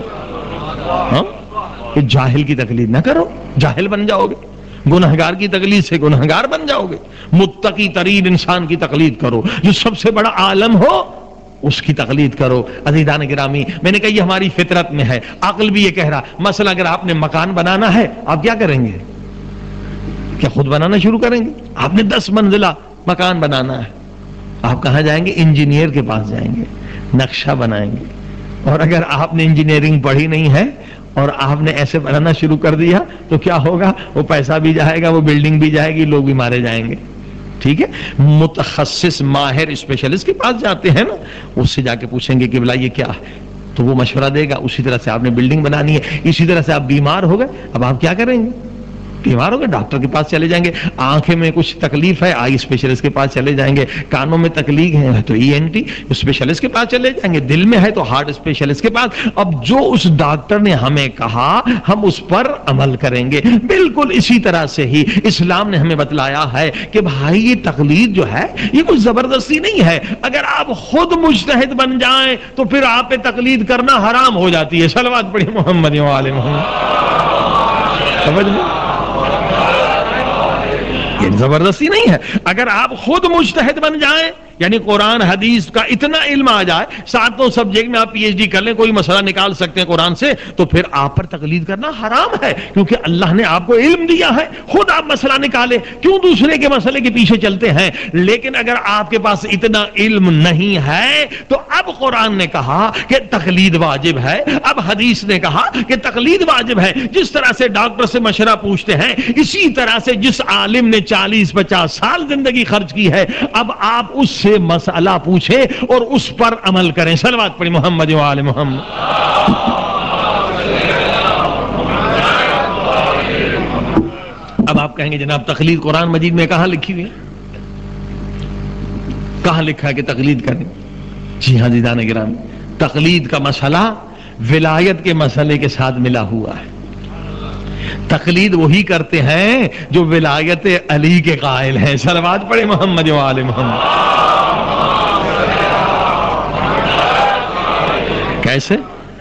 کہ جاہل کی تقلید نہ کرو، جاہل بن جاؤ گے۔ گنہگار کی تقلید سے گنہگار بن جاؤ گے۔ متقی ترین انسان کی تقلید کرو، جو سب سے بڑا عالم ہو اس کی تقلید کرو۔ عزیزان گرامی، میں نے کہا یہ ہماری فطرت میں ہے، عقل بھی یہ کہہ رہا۔ مثلا اگر آپ نے مکان بنانا ہے، آپ کیا کریں گے؟ کیا خود بنانا شروع کریں گے؟ آپ نے 10 منزلہ مکان بنانا ہے، آپ کہاں جائیں گے؟ انجینئر کے پاس جائیں گے، نقشہ بنائیں گے۔ اور اگر آپ نے انجینئرنگ پڑھی نہیں ہے اور آپ نے ایسے بنانا شروع کر دیا تو کیا ہوگا؟ وہ پیسہ بھی جائے گا، وہ بلڈنگ بھی جائے گی، لوگ بھی مارے جائیں گے۔ ٹھیک ہے، متخصص ماہر اسپیشلسٹ کے پاس جاتے ہیں نا، اس سے جا کے پوچھیں گے کہ بلا یہ کیا ہے، تو وہ مشورہ دے گا۔ اسی طرح سے آپ نے بلڈنگ بنانی ہے، اسی طرح سے آپ بیمار ہو گئے، اب آپ کیا کریں گے؟ بیمار ہو گئے، ڈاکٹر کے پاس چلے جائیں گے۔ آنکھیں میں کچھ تکلیف ہے، آئی اسپیشلسٹ کے پاس چلے جائیں گے۔ کانوں میں تکلیف ہے تو ENT اسپیشلسٹ کے پاس چلے جائیں گے۔ دل میں ہے تو ہارٹ اسپیشلسٹ کے پاس۔ اب جو اس ڈاکٹر نے ہمیں کہا ہم اس پر عمل کریں گے۔ بالکل اسی طرح سے ہی اسلام نے ہمیں بتلایا ہے کہ بھائی یہ تقلید جو ہے یہ کوئی زبردستی نہیں ہے۔ اگر آپ خود مجتہد بن جائیں تو پھر آپ پہ تقلید کرنا حرام ہو جاتی ہے۔ صلوات پڑھی محمد و آل محمد۔ سمجھ میں؟ یہ زبردستی نہیں ہے۔ اگر آپ خود مجتہد بن جائیں، یعنی قرآن حدیث کا اتنا علم آ جائے، 7 سبجیکٹ میں آپ PhD کر لیں، کوئی مسئلہ نکال سکتے ہیں قرآن سے، تو پھر آپ پر تقلید کرنا حرام ہے، کیونکہ اللہ نے آپ کو علم دیا ہے۔ خود آپ مسئلہ نکالیں، کیوں دوسرے کے مسئلے کے پیچھے چلتے ہیں؟ لیکن اگر آپ کے پاس اتنا علم نہیں ہے تو اب قرآن نے کہا کہ تقلید واجب ہے، اب حدیث نے کہا کہ تقلید واجب ہے۔ جس طرح سے ڈاکٹر سے مشورہ پوچھتے ہیں، اسی طرح سے جس عالم نے 40-50 سال زندگی خرچ کی ہے، اب آپ اس سے مسئلہ پوچھیں اور اس پر عمل کریں۔ صلوات پڑھی محمد و آل محمد۔ اب آپ کہیں گے جناب تقلید قرآن مجید میں کہاں لکھی ہوئی ہے؟ کہاں لکھا ہے کہ تقلید کریں؟ جی ہاں عزیزان گرامی، تقلید کا مسئلہ ولایت کے مسئلے کے ساتھ ملا ہوا ہے۔ تقلید وہی کرتے ہیں جو ولایت علی کے قائل ہیں۔ صلوات پڑھے محمد و آل محمد۔ کیسے؟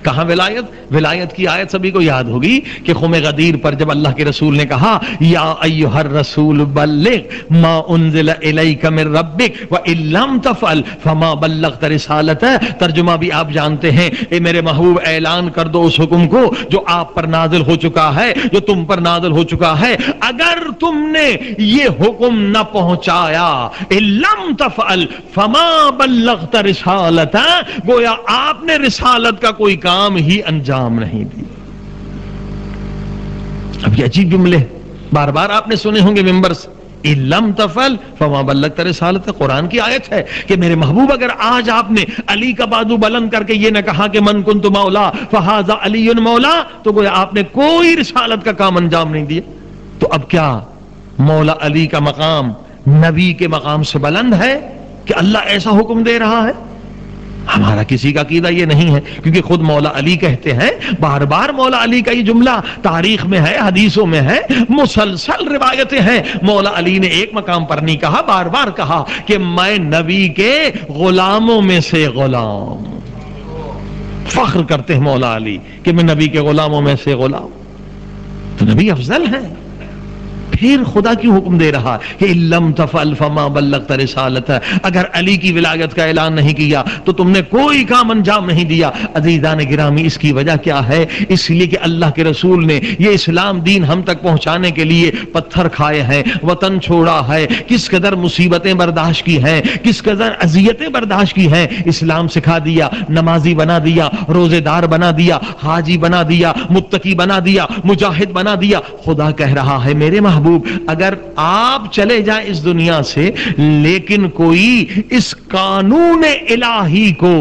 کہاں ولایت؟ ولایت کی آیت سبھی کو یاد ہوگی کہ خم غدیر پر جب اللہ کے رسول نے کہا یا ایھا الرسول بلغ ما انزل الیک من ربک وان لم تفعل فما بلغت رسالتہ، ترجمہ بھی آپ جانتے ہیں، اے میرے محبوب اعلان کر دو اس حکم کو جو آپ پر نازل ہو چکا ہے، جو تم پر نازل ہو چکا ہے، اگر تم نے یہ حکم نہ پہنچایا ان لم تفعل فما بلغت رسالتہ، گویا آپ نے رسالت کا کوئی کام ہی انجام نہیں دیا۔ اب یہ عجیب جملے بار بار آپ نے سنے ہوں گے ممبر سے، ان لم تفعل فما بلغت رسالتہ، قرآن کی آیت ہے کہ میرے محبوب اگر آج آپ نے علی کا بازو بلند کر کے یہ نہ کہا کہ من کنت مولا فہذا علی مولا، تو گویا آپ نے کوئی رسالت کا کام انجام نہیں دیا۔ تو اب کیا مولا علی کا مقام نبی کے مقام سے بلند ہے کہ اللہ ایسا حکم دے رہا ہے؟ ہمارا کسی کا عقیدہ یہ نہیں ہے، کیونکہ خود مولا علی کہتے ہیں، بار بار مولا علی کا یہ جملہ تاریخ میں ہے، حدیثوں میں ہے، مسلسل روایتیں ہیں۔ مولا علی نے ایک مقام پر نہیں کہا، بار بار کہا کہ میں نبی کے غلاموں میں سے غلام، فخر کرتے ہیں مولا علی کہ میں نبی کے غلاموں میں سے غلام، تو نبی افضل ہے۔ پھر خدا کیوں حکم دے رہا کہ ان لم تفعل فما بلغت رسالتہ، اگر علی کی ولایت کا اعلان نہیں کیا تو تم نے کوئی کام انجام نہیں دیا۔ عزیزان گرامی، اس کی وجہ کیا ہے؟ اس لیے کہ اللہ کے رسول نے یہ اسلام دین ہم تک پہنچانے کے لیے پتھر کھائے ہیں، وطن چھوڑا ہے، کس قدر مصیبتیں برداشت کی ہیں، کس قدر اذیتیں برداشت کی ہیں، اسلام سکھا دیا، نمازی بنا دیا، روزے دار بنا دیا، حاجی بنا دیا، متقی بنا دیا، مجاہد بنا دیا۔ خدا کہہ رہا ہے میرے محبوب، اگر آپ چلے جائیں اس دنیا سے لیکن کوئی اس قانون الہی کو،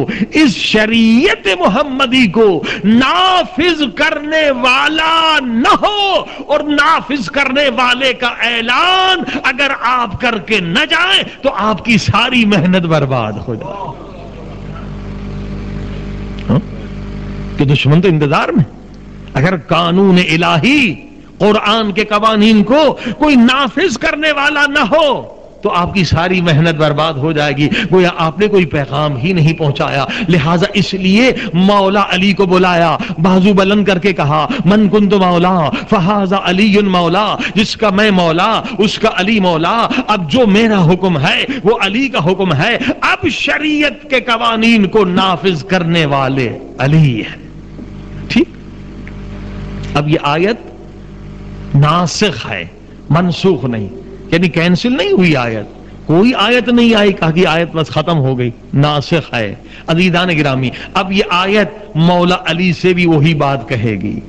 اس شریعت محمدی کو نافذ کرنے والا نہ ہو، اور نافذ کرنے والے کا اعلان اگر آپ کر کے نہ جائیں تو آپ کی ساری محنت برباد ہو جائے۔ کہ دشمن تو انتظار میں، اگر قانون الہی، قرآن کے قوانین کو کوئی نافذ کرنے والا نہ ہو تو آپ کی ساری محنت برباد ہو جائے گی، گویا آپ نے کوئی پیغام ہی نہیں پہنچایا۔ لہٰذا اس لیے مولا علی کو بلایا، بازو بلند کر کے کہا من کنت مولا فہذا علی مولا، جس کا میں مولا اس کا علی مولا۔ اب جو میرا حکم ہے وہ علی کا حکم ہے، اب شریعت کے قوانین کو نافذ کرنے والے علی ہیں۔ ٹھیک، اب یہ آیت ناسخ ہے، منسوخ نہیں، یعنی کینسل نہیں ہوئی آیت، کوئی آیت نہیں آئی کہا کہ آیت بس ختم ہو گئی، ناسخ ہے۔ عزیزان گرامی، اب یہ آیت مولا علی سے بھی وہی بات کہے گی۔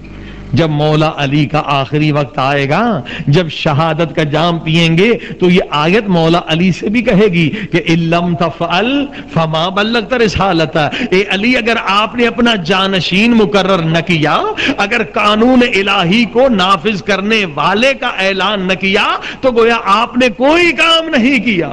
جب مولا علی کا آخری وقت آئے گا، جب شہادت کا جام پیئیں گے، تو یہ آیت مولا علی سے بھی کہے گی کہ ان لم تفعل فما بلغت رسالتہ، اے علی اگر آپ نے اپنا جانشین مقرر نہ کیا، اگر قانون الہی کو نافذ کرنے والے کا اعلان نہ کیا تو گویا آپ نے کوئی کام نہیں کیا۔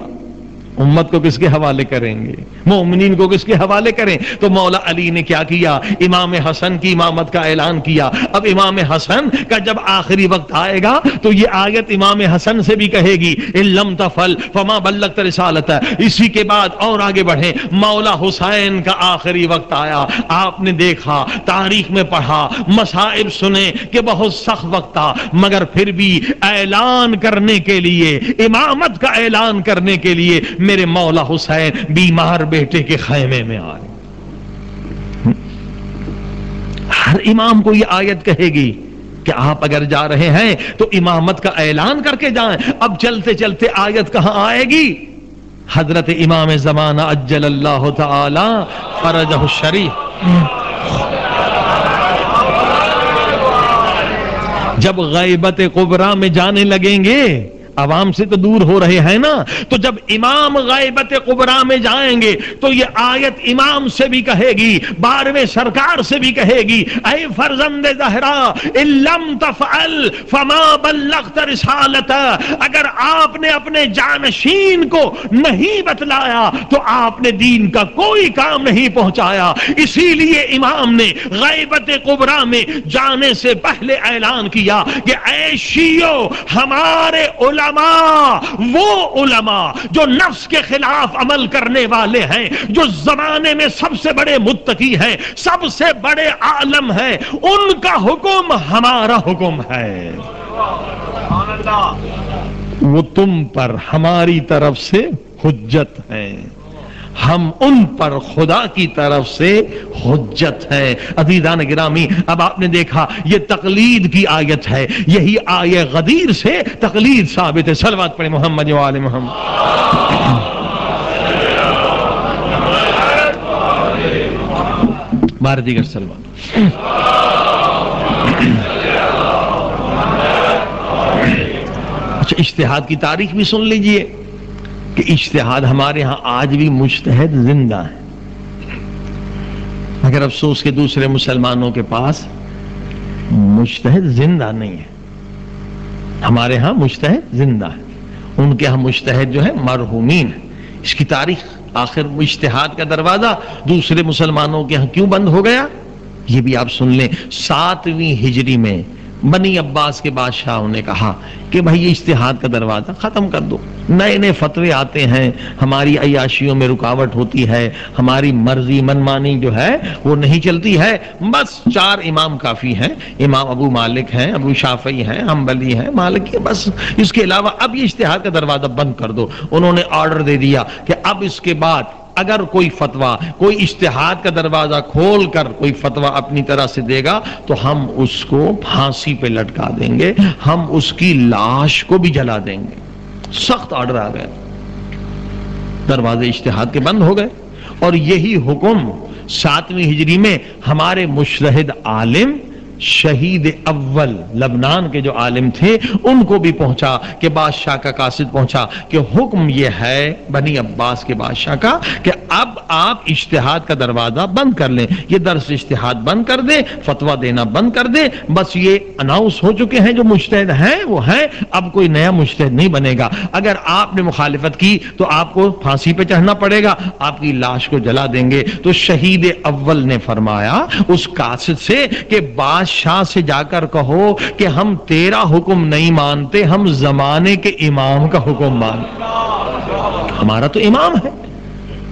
امت کو کس کے حوالے کریں گے؟ مومنین کو کس کے حوالے کریں؟ تو مولا علی نے کیا کیا؟ امام حسن کی امامت کا اعلان کیا۔ اب امام حسن کا جب آخری وقت آئے گا تو یہ آیت امام حسن سے بھی کہے گی ان لم تفعل فما بلغت رسالتہ۔ اسی کے بعد اور آگے بڑھیں، مولا حسین کا آخری وقت آیا، آپ نے دیکھا، تاریخ میں پڑھا، مصائب سنے کہ بہت سخت وقت تھا، مگر پھر بھی اعلان کرنے کے لیے، امامت کا اعلان کرنے کے لیے میرے مولا حسین بیمار بیٹے کے خیمے میں آئے۔ ہر امام کو یہ آیت کہے گی کہ آپ اگر جا رہے ہیں تو امامت کا اعلان کر کے جائیں۔ اب چلتے چلتے آیت کہاں آئے گی؟ حضرت امام زمانہ عجل اللہ تعالی فرجہ الشریف جب غیبت کبریٰ میں جانے لگیں گے، عوام سے تو دور ہو رہے ہیں نا، تو جب امام غیبت کبریٰ میں جائیں گے تو یہ آیت امام سے بھی کہے گی، بارہویں سرکار سے بھی کہے گی، اے فرزند زہرا ان لم تفعل فما بلغت رسالتہ، اگر آپ نے اپنے جانشین کو نہیں بتلایا تو آپ نے دین کا کوئی کام نہیں پہنچایا۔ اسی لیے امام نے غیبت کبریٰ میں جانے سے پہلے اعلان کیا کہ اے شیعو، ہمارے علماء وہ علماء جو نفس کے خلاف عمل کرنے والے ہیں، جو زمانے میں سب سے بڑے متقی ہیں، سب سے بڑے عالم ہیں، ان کا حکم ہمارا حکم ہے، وہ تم پر ہماری طرف سے حجت ہے، ہم ان پر خدا کی طرف سے حجت ہے۔ عزیزان گرامی، اب آپ نے دیکھا یہ تقلید کی آیت ہے، یہی آیہ غدیر سے تقلید ثابت ہے۔ صلوات پڑھیں محمد و آل محمد۔ بار دیگر سلمان۔ اچھا، اجتہاد کی تاریخ بھی سن لیجئے کہ اجتہاد ہمارے ہاں آج بھی مجتہد زندہ ہے، مگر افسوس کہ دوسرے مسلمانوں کے پاس مجتہد زندہ نہیں ہے۔ ہمارے ہاں مجتہد زندہ ہے، ان کے ہاں مجتہد جو ہے مرحومین ہے۔ اس کی تاریخ، آخر اجتہاد کا دروازہ دوسرے مسلمانوں کے ہاں کیوں بند ہو گیا، یہ بھی آپ سن لیں۔ 7ویں ہجری میں بنی عباس کے بادشاہوں نے کہا کہ بھائی یہ اجتہاد کا دروازہ ختم کر دو، نئے نئے فتوے آتے ہیں، ہماری عیاشیوں میں رکاوٹ ہوتی ہے، ہماری مرضی منمانی جو ہے وہ نہیں چلتی ہے، بس 4 امام کافی ہیں، امام ابو مالک ہیں، ابو شافعی ہیں، حنبلی ہیں، مالکی ہیں، بس اس کے علاوہ اب یہ اجتہاد کا دروازہ بند کر دو۔ انہوں نے آرڈر دے دیا کہ اب اس کے بعد اگر کوئی فتویٰ، کوئی اجتہاد کا دروازہ کھول کر کوئی فتویٰ اپنی طرح سے دے گا تو ہم اس کو پھانسی پہ لٹکا دیں گے، ہم اس کی لاش کو بھی جلا دیں گے۔ سخت آرڈر آ گئے، دروازے اجتہاد کے بند ہو گئے، اور یہی حکم 7ویں ہجری میں ہمارے مجتہد عالم شہید اول لبنان کے جو عالم تھے ان کو بھی پہنچا، کہ بادشاہ کا قاصد پہنچا کہ حکم یہ ہے بنی عباس کے بادشاہ کا کہ اب آپ اجتہاد کا دروازہ بند کر لیں، یہ درس اجتہاد بند کر دیں، فتویٰ دینا بند کر دیں، بس یہ اناؤنس ہو چکے ہیں جو مجتہد ہیں وہ ہیں، اب کوئی نیا مجتہد نہیں بنے گا، اگر آپ نے مخالفت کی تو آپ کو پھانسی پہ چڑھنا پڑے گا، آپ کی لاش کو جلا دیں گے۔ تو شہید اول نے فرمایا اس قاصد سے کہ بادشاہ سے جا کر کہو کہ ہم تیرا حکم نہیں مانتے، ہم زمانے کے امام کا حکم مانتے، ہمارا تو امام ہے،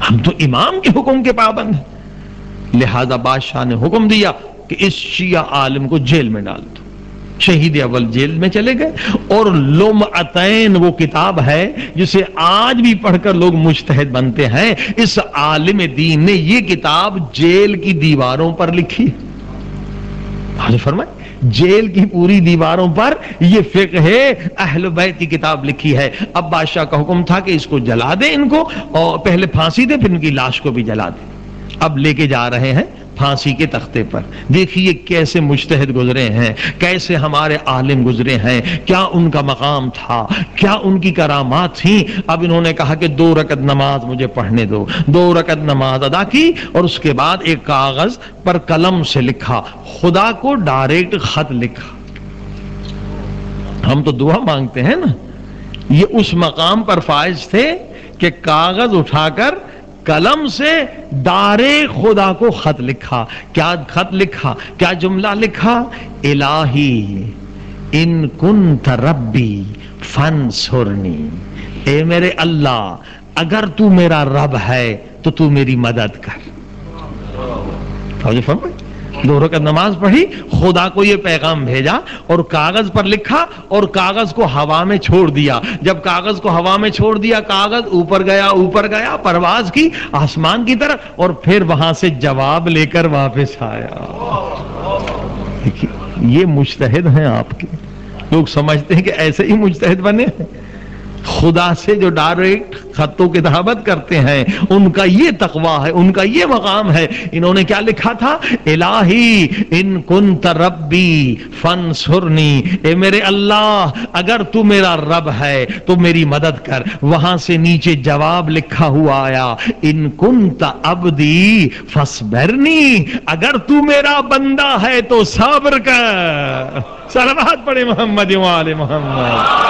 ہم تو امام کے حکم کے پابند ہیں۔ لہذا بادشاہ نے حکم دیا کہ اس شیعہ عالم کو جیل میں ڈال دو۔ شہید اول جیل میں چلے گئے، اور لمعتین وہ کتاب ہے جسے آج بھی پڑھ کر لوگ مجتہد بنتے ہیں، اس عالم دین نے یہ کتاب جیل کی دیواروں پر لکھی۔ فرمائے جیل کی پوری دیواروں پر یہ فقہ اہل بیت کی کتاب لکھی ہے۔ اب بادشاہ کا حکم تھا کہ اس کو جلا دیں، ان کو، اور پہلے پھانسی دیں، پھر ان کی لاش کو بھی جلا دیں۔ اب لے کے جا رہے ہیں پھانسی کے تختے پر۔ دیکھیے کیسے مجتہد گزرے ہیں، کیسے ہمارے عالم گزرے ہیں، کیا ان کا مقام تھا، کیا ان کی کرامات تھیں۔ اب انہوں نے کہا کہ 2 رکعت نماز مجھے پڑھنے دو، 2 رکعت نماز ادا کی، اور اس کے بعد ایک کاغذ پر قلم سے لکھا، خدا کو ڈائریکٹ خط لکھا۔ ہم تو دعا مانگتے ہیں نا، یہ اس مقام پر فائز تھے کہ کاغذ اٹھا کر قلم سے ڈائریکٹ خدا کو خط لکھا۔ کیا خط لکھا، کیا جملہ لکھا؟ الہی ان کنت ربی فانصرنی، اے میرے اللہ اگر تو میرا رب ہے تو تو میری مدد کر۔ فرمائے 2 رکعت نماز پڑھی، خدا کو یہ پیغام بھیجا اور کاغذ پر لکھا، اور کاغذ کو ہوا میں چھوڑ دیا۔ جب کاغذ کو ہوا میں چھوڑ دیا، کاغذ اوپر گیا، پرواز کی آسمان کی طرف، اور پھر وہاں سے جواب لے کر واپس آیا۔ یہ مجتہد ہیں آپ کے، لوگ سمجھتے ہیں کہ ایسے ہی مجتہد بنے ہیں۔ خدا سے جو ڈائریکٹ خط و کتابت کرتے ہیں ان کا یہ تقویٰ ہے، ان کا یہ مقام ہے۔ انہوں نے کیا لکھا تھا؟ الہی ان کنت ربی فانصرنی، اے میرے اللہ اگر تو میرا رب ہے تو میری مدد کر۔ وہاں سے نیچے جواب لکھا ہوا آیا، ان کنت عبدی فاصبرنی، اگر تو میرا بندہ ہے تو صبر کر۔ صلوات پڑھے محمد و آل محمد۔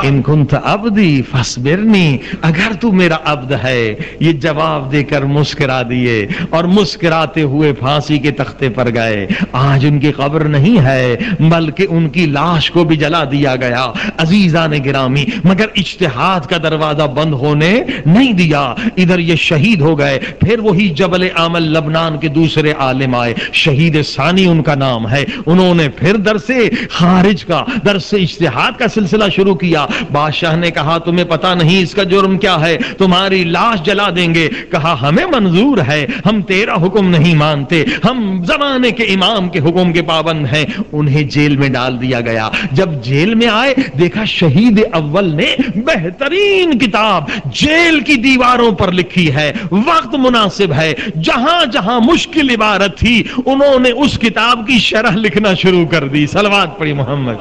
ان کنت عبدی فاصبرنی، اگر تو میرا عبد ہے. یہ جواب دے کر مسکرا دیے اور مسکراتے ہوئے پھانسی کے تختے پر گئے. آج ان کی قبر نہیں ہے بلکہ ان کی لاش کو بھی جلا دیا گیا. عزیزان گرامی، مگر اجتہاد کا دروازہ بند ہونے نہیں دیا. ادھر یہ شہید ہو گئے. پھر وہی جبل عامل لبنان کے دوسرے عالم آئے، شہید ثانی ان کا نام ہے. انہوں نے پھر درس خارج کا، درس اجتہاد کا سلسلہ شروع کیا. بادشاہ نے کہا تمہیں پتا نہیں اس کا جرم کیا ہے، تمہاری لاش جلا دیں گے. کہا ہمیں منظور ہے، ہم تیرا حکم نہیں مانتے، ہم زمانے کے امام کے حکم کے پابند ہیں. انہیں جیل میں ڈال دیا گیا. جب جیل میں آئے دیکھا شہید اول نے بہترین کتاب جیل کی دیواروں پر لکھی ہے. وقت مناسب ہے، جہاں جہاں مشکل عبارت تھی انہوں نے اس کتاب کی شرح لکھنا شروع کر دی. صلوات پڑھی محمد.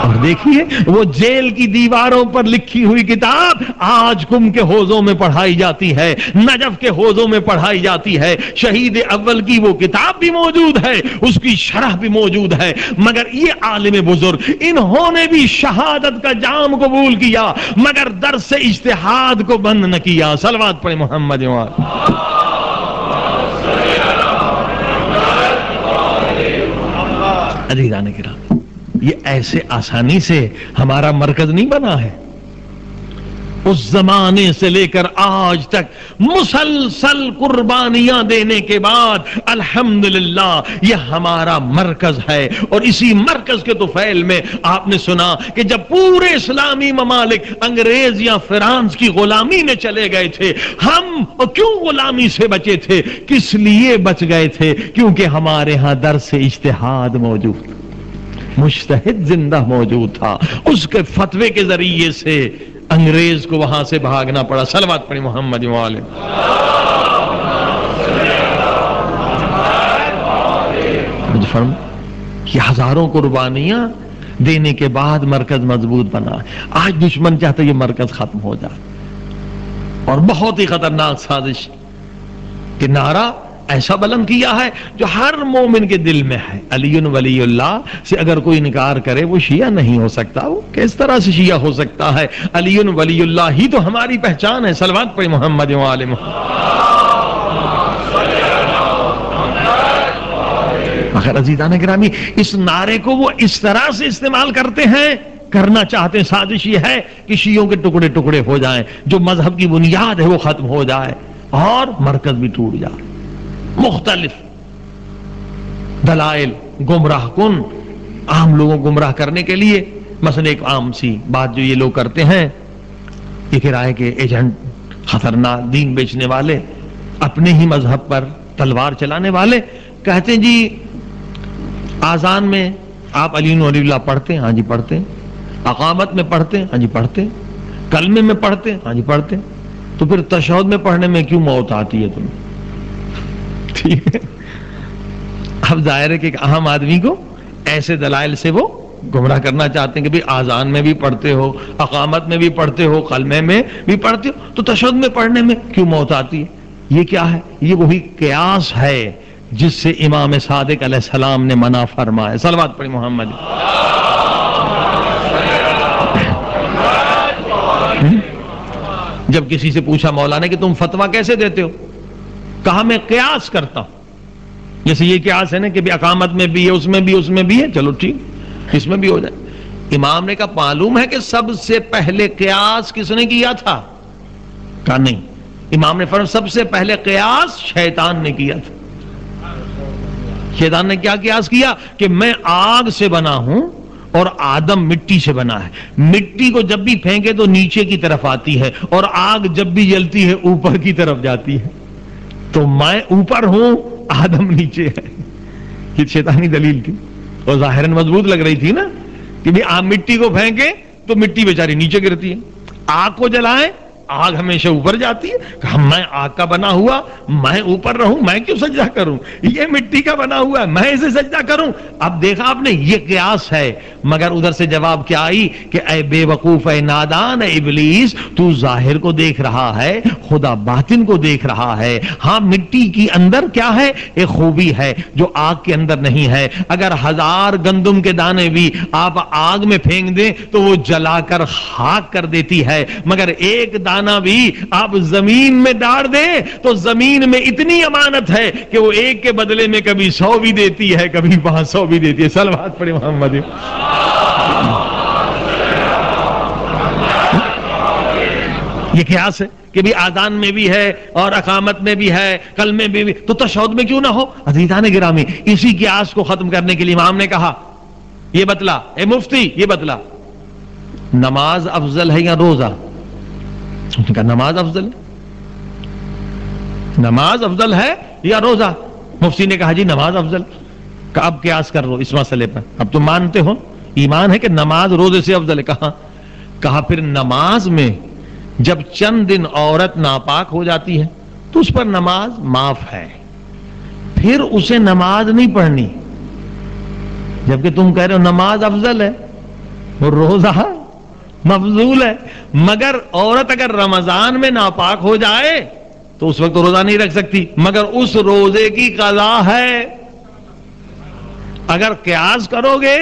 اور دیکھیے وہ جیل کی دیواروں پر لکھی ہوئی کتاب آج قم کے حوضوں میں پڑھائی جاتی ہے، نجف کے حوضوں میں پڑھائی جاتی ہے. شہید اول کی وہ کتاب بھی موجود ہے، اس کی شرح بھی موجود ہے. مگر یہ عالم بزرگ انہوں نے بھی شہادت کا جام قبول کیا مگر درس اجتہاد کو بند نہ کیا. صلوات پڑھیں محمد. عزیزان کرام، یہ ایسے آسانی سے ہمارا مرکز نہیں بنا ہے. اس زمانے سے لے کر آج تک مسلسل قربانیاں دینے کے بعد الحمدللہ یہ ہمارا مرکز ہے. اور اسی مرکز کے طفیل میں آپ نے سنا کہ جب پورے اسلامی ممالک انگریز یا فرانس کی غلامی میں چلے گئے تھے، ہم کیوں غلامی سے بچے تھے؟ کس لیے بچ گئے تھے؟ کیونکہ ہمارے ہاں درس اجتہاد موجود، مجتہد زندہ موجود تھا. اس کے فتوے کے ذریعے سے انگریز کو وہاں سے بھاگنا پڑا. صلوات پڑھی محمد وآلہ. یہ ہزاروں قربانیاں دینے کے بعد مرکز مضبوط بنا ہے. آج دشمن چاہتا یہ مرکز ختم ہو جائے، اور بہت ہی خطرناک سازش کہ نعرہ ایسا بلند کیا ہے جو ہر مومن کے دل میں ہے. علی ولی اللہ سے اگر کوئی انکار کرے وہ شیعہ نہیں ہو سکتا. وہ کس طرح سے شیعہ ہو سکتا ہے؟ علی ولی اللہ ہی تو ہماری پہچان ہے. صلوات پڑھی محمد وآلہ. مگر عزیزان گرامی، اس نعرے کو وہ اس طرح سے استعمال کرتے ہیں، کرنا چاہتے ہیں. سازش یہ ہے کہ شیعوں کے ٹکڑے ٹکڑے ہو جائیں، جو مذہب کی بنیاد ہے وہ ختم ہو جائے اور مرکز بھی ٹوٹ جائے. مختلف دلائل گمراہ کن، عام لوگوں کو گمراہ کرنے کے لیے. مثلا ایک عام سی بات جو یہ لوگ کرتے ہیں، یہ کرائے کے ایجنٹ، خطرناک دین بیچنے والے، اپنے ہی مذہب پر تلوار چلانے والے، کہتے ہیں جی آذان میں آپ علی ولی اللہ پڑھتے ہیں؟ ہاں جی پڑھتے ہیں. اقامت میں پڑھتے ہیں؟ ہاں جی پڑھتے ہیں. کلمے میں پڑھتے ہیں؟ ہاں جی پڑھتے ہیں. تو پھر تشہد میں پڑھنے میں کیوں موت آتی ہے تمہیں؟ ٹھیک ہے. اب ظاہر ہے کہ ایک اہم آدمی کو ایسے دلائل سے وہ گمراہ کرنا چاہتے ہیں کہ بھئی آذان میں بھی پڑھتے ہو، اقامت میں بھی پڑھتے ہو، کلمے میں بھی پڑھتے ہو، تو تشہد میں پڑھنے میں کیوں موت آتی ہے؟ یہ کیا ہے؟ یہ وہی قیاس ہے جس سے امام صادق علیہ السلام نے منع فرمایا. صلوات پڑھی محمد. جب کسی سے پوچھا مولانا کہ تم فتویٰ کیسے دیتے ہو؟ کہا میں قیاس کرتا ہوں. جیسے یہ قیاس ہے نا کہ اقامت میں بھی ہے، اس میں بھی ہے، چلو ٹھیک اس میں بھی ہو جائے. امام نے کہا معلوم ہے کہ سب سے پہلے قیاس کس نے کیا تھا؟ کہا نہیں. امام نے فرمایا سب سے پہلے قیاس شیطان نے کیا تھا. شیطان نے کیا قیاس کیا؟ کہ میں آگ سے بنا ہوں اور آدم مٹی سے بنا ہے. مٹی کو جب بھی پھینکے تو نیچے کی طرف آتی ہے، اور آگ جب بھی جلتی ہے اوپر کی طرف جاتی ہے. تو میں اوپر ہوں، آدم نیچے ہے. یہ شیطانی دلیل تھی، اور ظاہراً مضبوط لگ رہی تھی نا کہ بھی آپ مٹی کو پھینکے تو مٹی بیچاری نیچے گرتی ہے، آگ کو جلائیں آگ ہمیشہ اوپر جاتی ہے. کہا میں آگ کا بنا ہوا میں اوپر رہوں, میں کیوں سجدہ کروں؟ یہ مٹی کا بنا ہوا ہے میں اسے سجدہ کروں؟ اب دیکھا آپ نے یہ قیاس ہے. مگر ادھر سے جواب کیا آئی کہ اے بے وقوف, اے نادان, اے ابلیس, تو ظاہر کو دیکھ رہا ہے, خدا باطن کو دیکھ رہا ہے. ہاں مٹی کی اندر کیا ہے؟ ایک خوبی ہے جو آگ کے اندر نہیں ہے. اگر 1000 گندم کے دانے بھی آپ آگ میں پھینک دیں تو وہ جلا کر خاک کر دیتی ہے, مگر ایک دانہ بھی آپ زمین میں ڈال دیں تو زمین میں اتنی امانت ہے کہ وہ ایک کے بدلے میں کبھی 100 بھی دیتی ہے, کبھی 500 بھی دیتی ہے. صلوات پڑھیں محمد. یہ قیاس ہے کہ بھی آذان میں بھی ہے اور اقامت میں بھی ہے, کلمے میں بھی, تو تشہد میں کیوں نہ ہو؟ عزیزان گرامی, اسی قیاس کو ختم کرنے کے لیے امام نے کہا یہ بتلا, اے مفتی یہ بتلا, نماز افضل ہے یا روزہ؟ اس نے کہا نماز افضل ہے. نماز افضل ہے یا روزہ؟ مفتی نے کہا جی نماز افضل. کہا اب قیاس کر لو اس مسئلے پر, اب تم مانتے ہو ایمان ہے کہ نماز روزے سے افضل ہے. کہا پھر نماز میں جب چند دن عورت ناپاک ہو جاتی ہے تو اس پر نماز معاف ہے, پھر اسے نماز نہیں پڑھنی. جبکہ تم کہہ رہے ہو نماز افضل ہے, روزہ مفضول ہے. مگر عورت اگر رمضان میں ناپاک ہو جائے تو اس وقت روزہ نہیں رکھ سکتی, مگر اس روزے کی قضا ہے. اگر قیاس کرو گے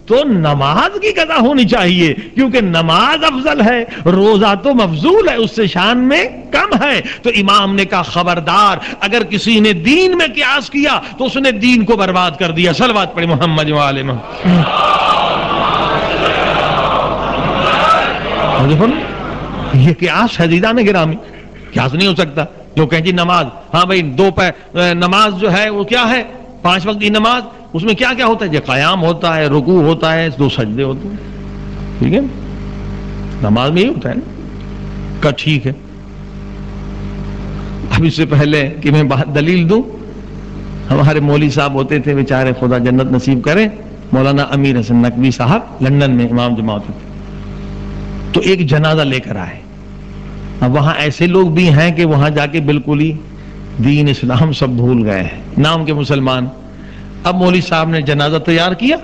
تو نماز کی قضا ہونی چاہیے, کیونکہ نماز افضل ہے, روزہ تو مفضول ہے, اس سے شان میں کم ہے. تو امام نے کہا خبردار, اگر کسی نے دین میں قیاس کیا تو اس نے دین کو برباد کر دیا. صلوات پڑھیں محمد و آل محمد. یہ قیاس عزیزان گرامی, قیاس نہیں ہو سکتا. جو کہیں جی نماز, ہاں بھائی نماز جو ہے وہ کیا ہے؟ 5 وقت کی نماز, اس میں کیا کیا ہوتا ہے جی؟ قیام ہوتا ہے, رکوع ہوتا ہے, 2 سجدے ہوتے ہیں. ٹھیک ہے, نماز میں ہی ہوتا ہے نا. کہ ٹھیک ہے. اب اس سے پہلے کہ میں دلیل دوں, ہمارے مولوی صاحب ہوتے تھے بیچارے, خدا جنت نصیب کرے, مولانا امیر حسن نقوی صاحب, لندن میں امام جماعت ہوتے تھے. تو ایک جنازہ لے کر آئے. اب وہاں ایسے لوگ بھی ہیں کہ وہاں جا کے بالکل ہی دین اسلام سب بھول گئے ہیں, نام کے مسلمان. اب مولوی صاحب نے جنازہ تیار کیا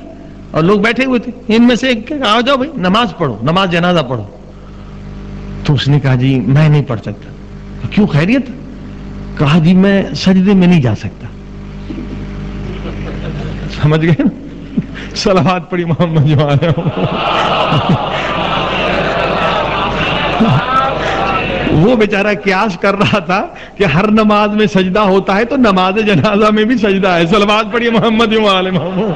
اور لوگ بیٹھے ہوئے تھے, ان میں سے ایک آ جاؤ بھائی نماز پڑھو, نماز جنازہ پڑھو. تو اس نے کہا جی میں نہیں پڑھ سکتا. کیوں, خیریت؟ کہا جی میں سجدے میں نہیں جا سکتا. سمجھ گئے نا؟ صلوات پڑھی محمد جو آئے وہ بیچارہ قیاس کر رہا تھا کہ ہر نماز میں سجدہ ہوتا ہے تو نماز جنازہ میں بھی سجدہ ہے. صلوات پڑھیے محمد و آل محمد.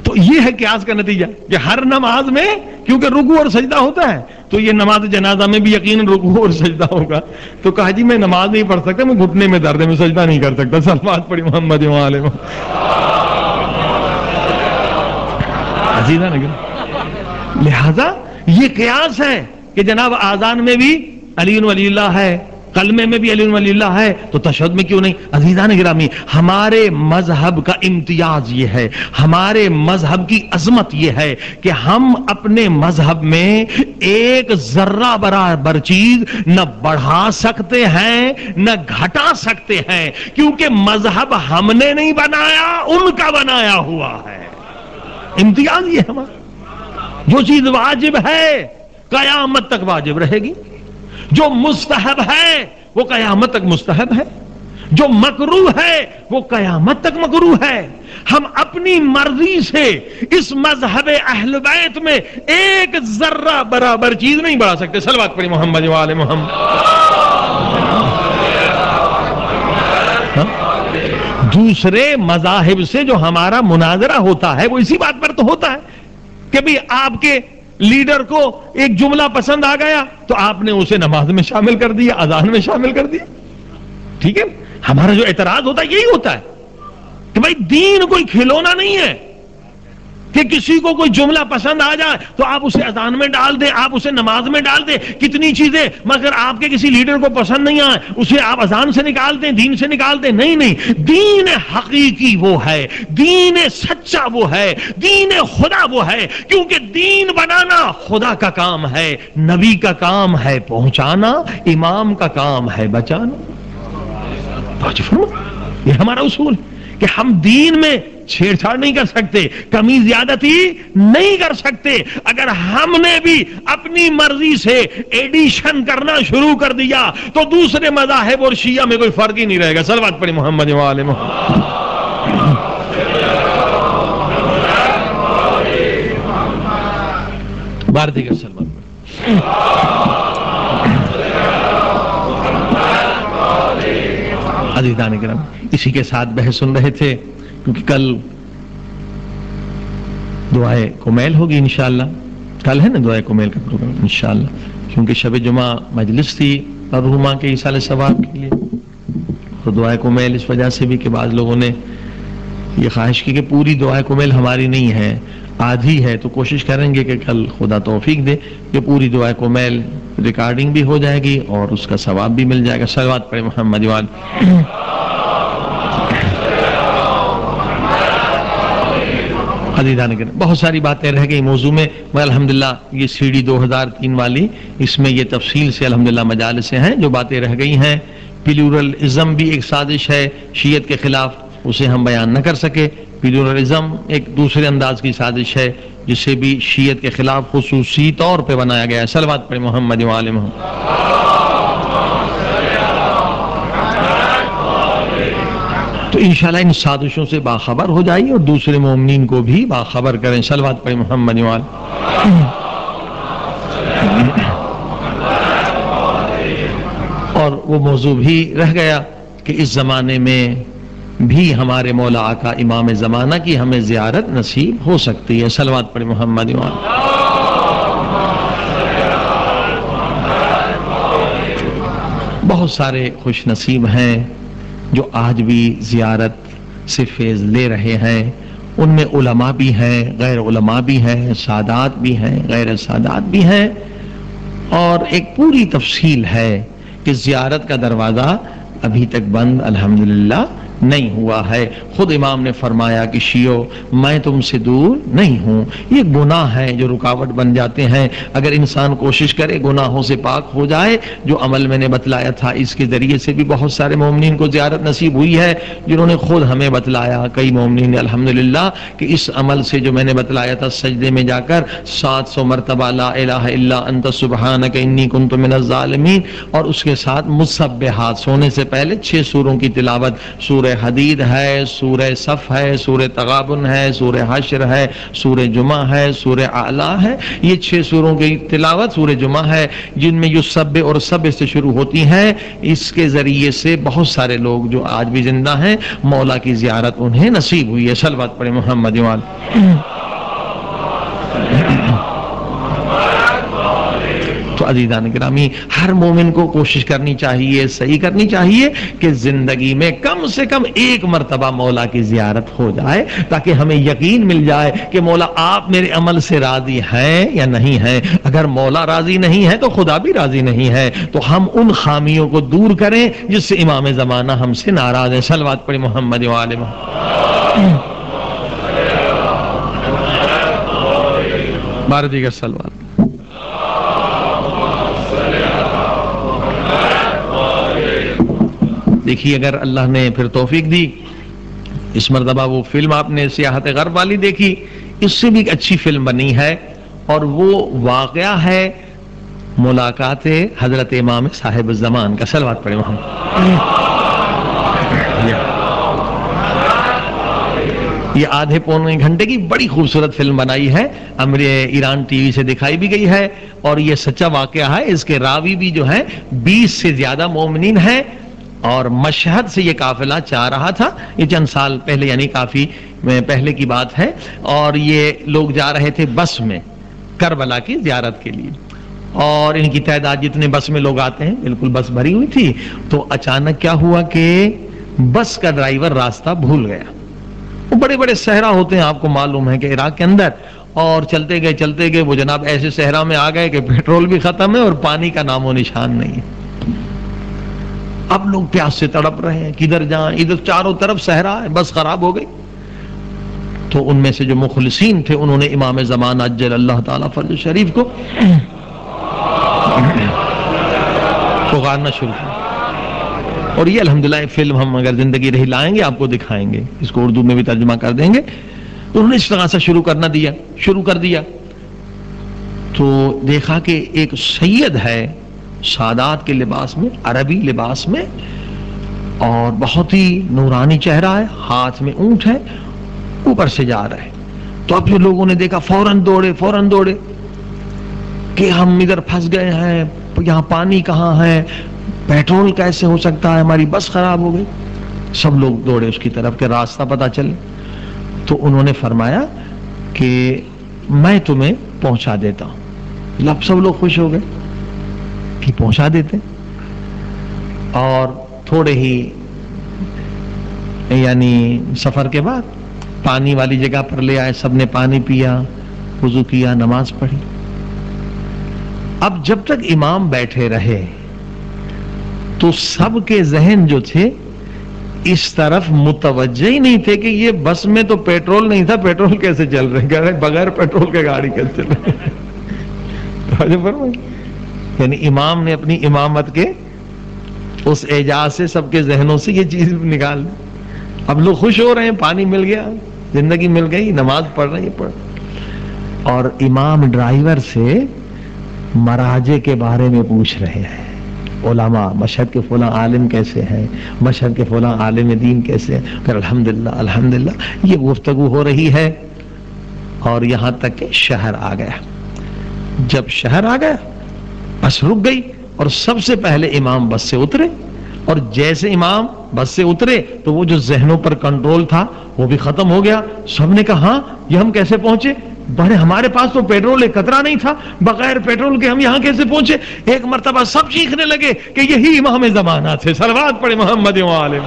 تو یہ ہے قیاس کا نتیجہ کہ ہر نماز میں کیونکہ رکوع اور سجدہ ہوتا ہے تو یہ نماز جنازہ میں بھی یقیناً رکوع اور سجدہ ہوگا. تو کہا جی میں نماز نہیں پڑھ سکتا, میں گھٹنے میں درد ہے, میں سجدہ نہیں کر سکتا. صلوات پڑھی محمد و آل محمد. عزیزاں لہذا یہ قیاس ہے کہ جناب آذان میں بھی علی ولی اللہ ہے, کلمے میں بھی علی ولی اللہ ہے, تو تشہد میں کیوں نہیں؟ عزیزان گرامی, ہمارے مذہب کا امتیاز یہ ہے, ہمارے مذہب کی عظمت یہ ہے کہ ہم اپنے مذہب میں ایک ذرہ برابر چیز نہ بڑھا سکتے ہیں نہ گھٹا سکتے ہیں, کیونکہ مذہب ہم نے نہیں بنایا, ان کا بنایا ہوا ہے. امتیاز یہ ہے ہمارا. جو چیز واجب ہے قیامت تک واجب رہے گی, جو مستحب ہے وہ قیامت تک مستحب ہے, جو مکروہ ہے وہ قیامت تک مکروہ ہے. ہم اپنی مرضی سے اس مذہب اہل بیت میں ایک ذرہ برابر چیز نہیں بڑھا سکتے. صلوات پڑھی محمد و آل محمد. دوسرے مذاہب سے جو ہمارا مناظرہ ہوتا ہے وہ اسی بات پر تو ہوتا ہے کہ بھی آپ کے لیڈر کو ایک جملہ پسند آ گیا تو آپ نے اسے نماز میں شامل کر دیا, اذان میں شامل کر دیا. ٹھیک ہے, ہمارا جو اعتراض ہوتا ہے یہی ہوتا ہے کہ بھائی دین کوئی کھلونا نہیں ہے, کہ کسی کو کوئی جملہ پسند آ جائے تو آپ اسے اذان میں ڈال دیں، آپ اسے نماز میں ڈال دیں، کتنی چیزیں، مگر آپ کے کسی لیڈر کو پسند نہیں آئے اسے آپ اذان سے نکال دیں، دین سے نکال دیں. نہیں نہیں، دین حقیقی وہ ہے، دین سچا وہ ہے، دین خدا وہ ہے، کیونکہ دین بنانا خدا کا کام ہے، نبی کا کام ہے پہنچانا، امام کا کام ہے بچانا. یہ ہمارا اصول کہ ہم دین میں چھیڑ چھاڑ نہیں کر سکتے، کمی زیادتی نہیں کر سکتے. اگر ہم نے بھی اپنی مرضی سے ایڈیشن کرنا شروع کر دیا تو دوسرے مذاہب اور شیعہ میں کوئی فرق ہی نہیں رہے گا. صلوات پڑھیں محمد و آل محمد. بار دیگر سلمان عزیزان کرام، اسی کے ساتھ بحث سن رہے تھے کیونکہ کل دعائے کمیل ہوگی انشاءاللہ. کل ہے نا دعائے کمیل کا پروگرام انشاءاللہ، کیونکہ شب جمعہ مجلس تھی مرحومہ کے ایصال ثواب کے لیے، اور دعائے کمیل اس وجہ سے بھی کہ بعض لوگوں نے یہ خواہش کی کہ پوری دعائے کمیل ہماری نہیں ہے، آدھی ہے، تو کوشش کریں گے کہ کل خدا توفیق دے کہ پوری دعائے کمیل ریکارڈنگ بھی ہو جائے گی اور اس کا ثواب بھی مل جائے گا. صلوات پڑھیں محمد وال. عزیزان کرام، بہت ساری باتیں رہ گئی موضوع میں، مگر الحمدللہ یہ سی ڈی 2003 والی، اس میں یہ تفصیل سے الحمدللہ مجالس ہیں جو باتیں رہ گئی ہیں. پلیورلزم بھی ایک سازش ہے شیعت کے خلاف، اسے ہم بیان نہ کر سکے. پلیورلزم ایک دوسرے انداز کی سازش ہے جسے بھی شیعت کے خلاف خصوصی طور پہ بنایا گیا ہے. صلوات پڑھیں محمد و آل محمد. تو انشاءاللہ ان سازشوں سے باخبر ہو جائیے اور دوسرے مومنین کو بھی باخبر کریں. صلوات پڑھیں محمد و آل. اور وہ موضوع بھی رہ گیا کہ اس زمانے میں بھی ہمارے مولا آقا امام زمانہ کی ہمیں زیارت نصیب ہو سکتی ہے. صلوات پڑھیں محمد و آل. بہت سارے خوش نصیب ہیں جو آج بھی زیارت سے فیض لے رہے ہیں. ان میں علماء بھی ہیں، غیر علماء بھی ہیں، سادات بھی ہیں، غیر سادات بھی ہیں. اور ایک پوری تفصیل ہے کہ زیارت کا دروازہ ابھی تک بند الحمدللہ نہیں ہوا ہے. خود امام نے فرمایا کہ شیعو میں تم سے دور نہیں ہوں. یہ گناہ ہے جو رکاوٹ بن جاتے ہیں. اگر انسان کوشش کرے گناہوں سے پاک ہو جائے، جو عمل میں نے بتلایا تھا اس کے ذریعے سے بھی بہت سارے مومنین کو زیارت نصیب ہوئی ہے، جنہوں نے خود ہمیں بتلایا. کئی مومنین نے الحمدللہ کہ اس عمل سے جو میں نے بتلایا تھا سجدے میں جا کر 700 مرتبہ لا الہ الا انت سبحانک انی کنت من الظالمین، اور اس کے ساتھ مسبحات، سونے سے پہلے 6 سوروں کی تلاوت. سورہ حدید ہے، سورہ صف ہے، سورہ تغابن ہے، سورہ حشر ہے، سورہ جمعہ ہے، سورہ اعلیٰ ہے. یہ 6 سوروں کی تلاوت سورہ جمعہ ہے جن میں یسبح اور سبح سے شروع ہوتی ہیں. اس کے ذریعے سے بہت سارے لوگ جو آج بھی زندہ ہیں مولا کی زیارت انہیں نصیب ہوئی ہے. صلوات پڑھیں محمد وال. تو عزیزان گرامی، ہر مومن کو کوشش کرنی چاہیے، صحیح کرنی چاہیے کہ زندگی میں کم سے کم ایک مرتبہ مولا کی زیارت ہو جائے، تاکہ ہمیں یقین مل جائے کہ مولا آپ میرے عمل سے راضی ہیں یا نہیں ہیں. اگر مولا راضی نہیں ہے تو خدا بھی راضی نہیں ہے. تو ہم ان خامیوں کو دور کریں جس سے امام زمانہ ہم سے ناراض ہے. صلوات پڑھیں محمد و آل محمد. بار دیگر صلوات. دیکھیے اگر اللہ نے پھر توفیق دی، اس مرتبہ وہ فلم آپ نے سیاحت غرب والی دیکھی، اس سے بھی ایک اچھی فلم بنی ہے، اور وہ واقعہ ہے ملاقات حضرت امام صاحب الزمان کا. صلوات پڑھیں وہاں. یہ آدھے پونے گھنٹے کی بڑی خوبصورت فلم بنائی ہے، امر ایران ٹی وی سے دکھائی بھی گئی ہے، اور یہ سچا واقعہ ہے. اس کے راوی بھی جو ہیں 20 سے زیادہ مومنین ہیں، اور مشہد سے یہ قافلہ چاہ رہا تھا. یہ چند سال پہلے، یعنی کافی پہلے کی بات ہے، اور یہ لوگ جا رہے تھے بس میں کربلا کی زیارت کے لیے. اور ان کی تعداد جتنے بس میں لوگ آتے ہیں بالکل بس بھری ہوئی تھی. تو اچانک کیا ہوا کہ بس کا ڈرائیور راستہ بھول گیا، وہ بڑے بڑے صحرا ہوتے ہیں، آپ کو معلوم ہے کہ عراق کے اندر، اور چلتے گئے وہ جناب ایسے صحرا میں آ گئے کہ پیٹرول بھی ختم ہے اور پانی کا نام و نشان نہیں ہے۔ اب لوگ پیاس سے تڑپ رہے ہیں، کدھر جائیں، ادھر چاروں طرف صحرا ہے، بس خراب ہو گئی۔ تو ان میں سے جو مخلصین تھے انہوں نے امام زمان عجل اللہ تعالیٰ فرج شریف کو پکارنا شروع کیا، اور یہ الحمدللہ ایک فلم ہم اگر زندگی رہی لائیں گے آپ کو دکھائیں گے، اس کو اردو میں بھی ترجمہ کر دیں گے۔ تو انہوں نے اس طرح سے شروع کر دیا تو دیکھا کہ ایک سید ہے سادات کے لباس میں، عربی لباس میں، اور بہت ہی نورانی چہرہ ہے، ہاتھ میں اونٹ ہے، اوپر سے جا رہا ہے۔ تو اب جو لوگوں نے دیکھا فوراً دوڑے کہ ہم ادھر پھنس گئے ہیں، یہاں پانی کہاں ہے، پیٹرول کیسے ہو سکتا ہے، ہماری بس خراب ہو گئی۔ سب لوگ دوڑے اس کی طرف کہ راستہ پتہ چلے۔ تو انہوں نے فرمایا کہ میں تمہیں پہنچا دیتا ہوں۔ سب لوگ خوش ہو گئے کہ پہنچا دیتے، اور تھوڑے ہی یعنی سفر کے بعد پانی والی جگہ پر لے آئے، سب نے پانی پیا، وضو کیا، نماز پڑھی۔ اب جب تک امام بیٹھے رہے تو سب کے ذہن جو تھے اس طرف متوجہ ہی نہیں تھے کہ یہ بس میں تو پیٹرول نہیں تھا، پیٹرول کیسے چل رہے، بغیر پیٹرول کے گاڑی کیسے چل رہے۔ یعنی امام نے اپنی امامت کے اس اعجاز سے سب کے ذہنوں سے یہ چیز نکال دی۔ اب لوگ خوش ہو رہے ہیں، پانی مل گیا، زندگی مل گئی، نماز پڑھ رہے ہیں۔ اور امام ڈرائیور سے مراجع کے بارے میں پوچھ رہے ہیں، علماء مشہد کے فلاں عالم کیسے ہیں، مشہد کے فلاں عالم دین کیسے ہیں۔ پھر الحمدللہ یہ گفتگو ہو رہی ہے، اور یہاں تک کہ شہر آ گیا۔ جب شہر آ گیا بس رک گئی، اور سب سے پہلے امام بس سے اترے، اور جیسے امام بس سے اترے تو وہ جو ذہنوں پر کنٹرول تھا وہ بھی ختم ہو گیا۔ سب نے کہا ہاں یہ ہم کیسے پہنچے، بڑے ہمارے پاس تو پیٹرول ایک قطرہ نہیں تھا، بغیر پیٹرول کے ہم یہاں کیسے پہنچے۔ ایک مرتبہ سب چیخنے لگے کہ یہی امام زمانہ تھے، صلوات پڑھے محمد و آلہ۔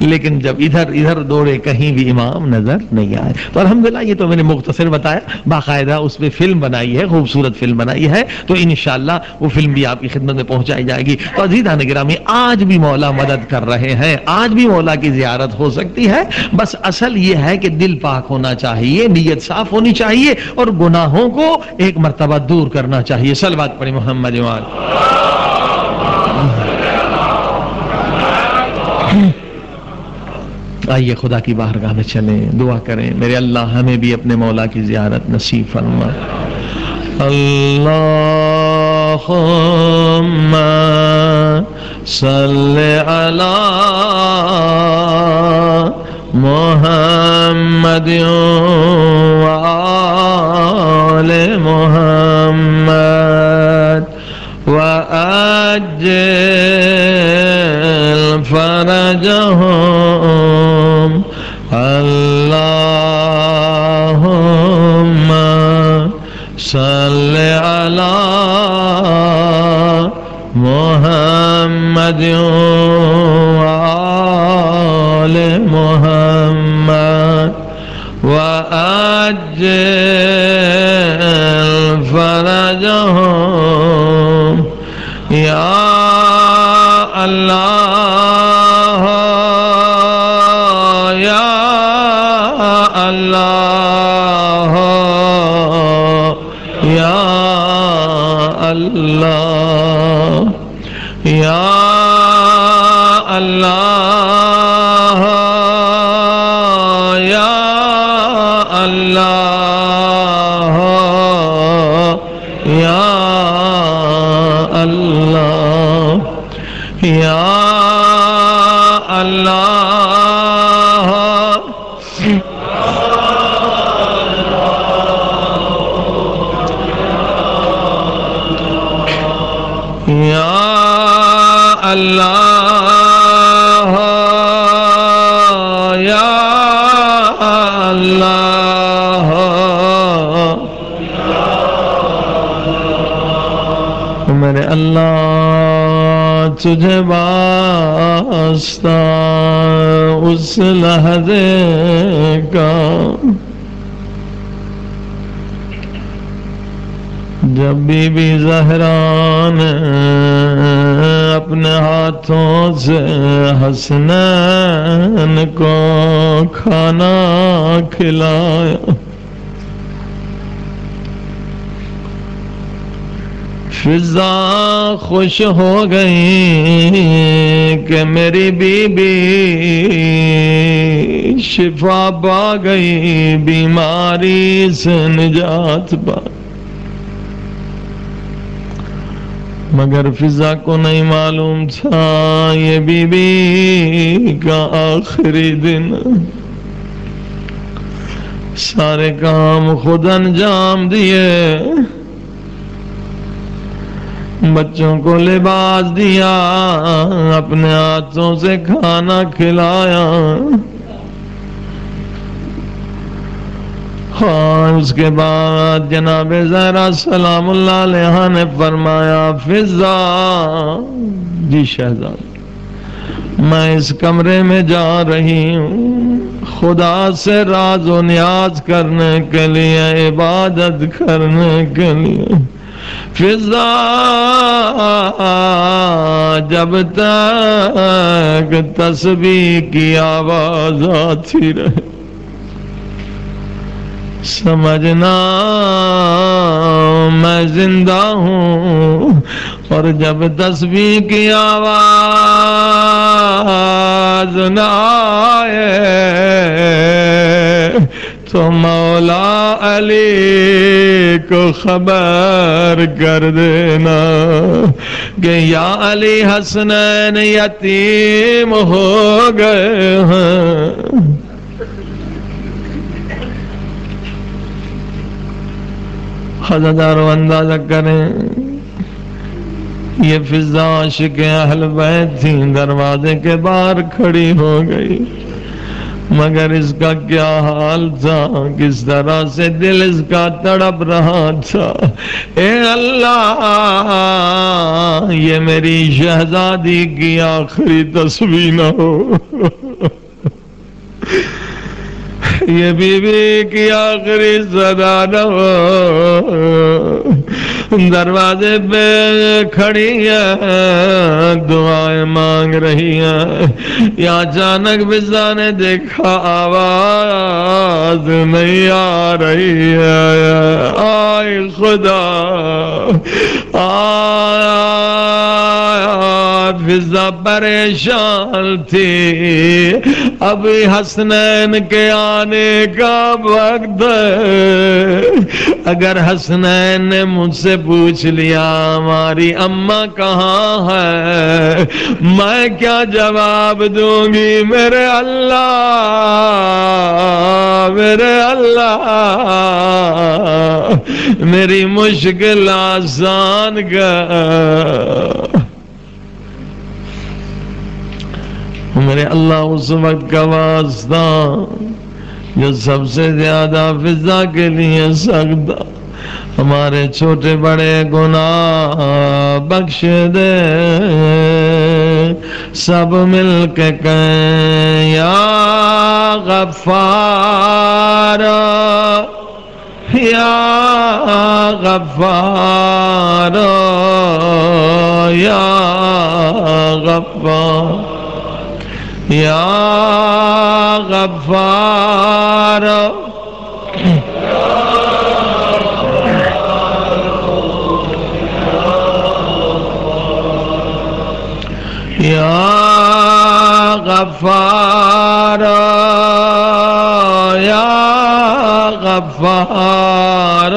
لیکن جب ادھر دوڑے کہیں بھی امام نظر نہیں آئے۔ تو الحمدللہ یہ تو میں نے مختصر بتایا، باقاعدہ اس پہ فلم بنائی ہے، خوبصورت فلم بنائی ہے، تو انشاءاللہ وہ فلم بھی آپ کی خدمت میں پہنچائی جائے گی۔ تو عزیزان گرامی، آج بھی مولا مدد کر رہے ہیں، آج بھی مولا کی زیارت ہو سکتی ہے، بس اصل یہ ہے کہ دل پاک ہونا چاہیے، نیت صاف ہونی چاہیے، اور گناہوں کو ایک مرتبہ دور کرنا چاہیے۔ صلوات پڑھیں محمد و آلہ۔ آئیے خدا کی بارگاہ میں چلیں، دعا کریں، میرے اللہ ہمیں بھی اپنے مولا کی زیارت نصیب فرما۔ اللہم صلی علی محمد و آل محمد وعجل فرجهم اللهم صل على محمد وآل محمد وعجل فرجهم یا اللہ یا اللہ یا اللہ یا اللہ یا اللہ یا اللہ یا اللہ یا اللہ یا اللہ میرے اللہ تجھے واسطہ اس لحظے کا جب بی بی زہرا نے اپنے ہاتھوں سے حسنین کو کھانا کھلایا. فضا خوش ہو گئی کہ میری بی بی شفا پا گئی، بیماری سے نجات پا. مگر فضا کو نہیں معلوم تھا یہ بی بی کا آخری دن. سارے کام خود انجام دیے، بچوں کو لباس دیا، اپنے ہاتھوں سے کھانا کھلایا. ہاں اس کے بعد جناب زہرا سلام اللہ علیہا نے فرمایا فضا جی شہزاد میں اس کمرے میں جا رہی ہوں خدا سے راز و نیاز کرنے کے لیے، عبادت کرنے کے لیے. فضا جب تک تسبیح کی آواز آتی رہے سمجھنا میں زندہ ہوں، اور جب تسبیح کی آواز نہ آئے تو مولا علی کو خبر کر دینا کہ یا علی حسنین یتیم ہو گئے ہیں. حضرتارو اندازہ کریں یہ فضا عاشق اہل بیت تھی، دروازے کے باہر کھڑی ہو گئی، مگر اس کا کیا حال تھا، کس طرح سے دل اس کا تڑپ رہا تھا. اے اللہ یہ میری شہزادی کی آخری تسبیح نہ ہو، یہ بی بی کی آخری صدا نہ ہو. دروازے پہ کھڑی ہے، دعائیں مانگ رہی ہیں. یا اچانک فضا نے دیکھا آواز نہیں آ رہی ہے. آئے خدا فضا پریشان تھی، ابھی حسنین کے آنے کا وقت ہے. اگر حسنین نے مجھ سے پوچھ لیا ہماری اماں کہاں ہے، میں کیا جواب دوں گی؟ میرے اللہ میرے اللہ میری مشکل آسان کر. میرے اللہ اس وقت کا واسطہ جو سب سے زیادہ فضا کے لیے سخت، ہمارے چھوٹے بڑے گناہ بخش دے. سب مل کے کہیں یا غفار یا غفار یا غفار یا غفار یا غفار یا غفار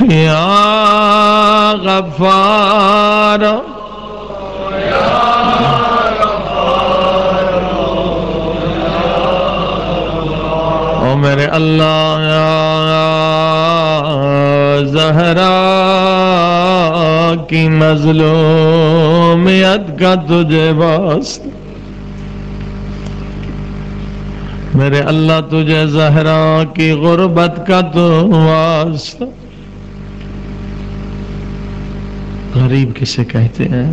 یا غفار. او میرے اللہ یا زہرا کی مظلومیت کا تجھے واسطہ، میرے اللہ تجھے زہرا کی غربت کا تو واسطہ. غریب کسے کہتے ہیں؟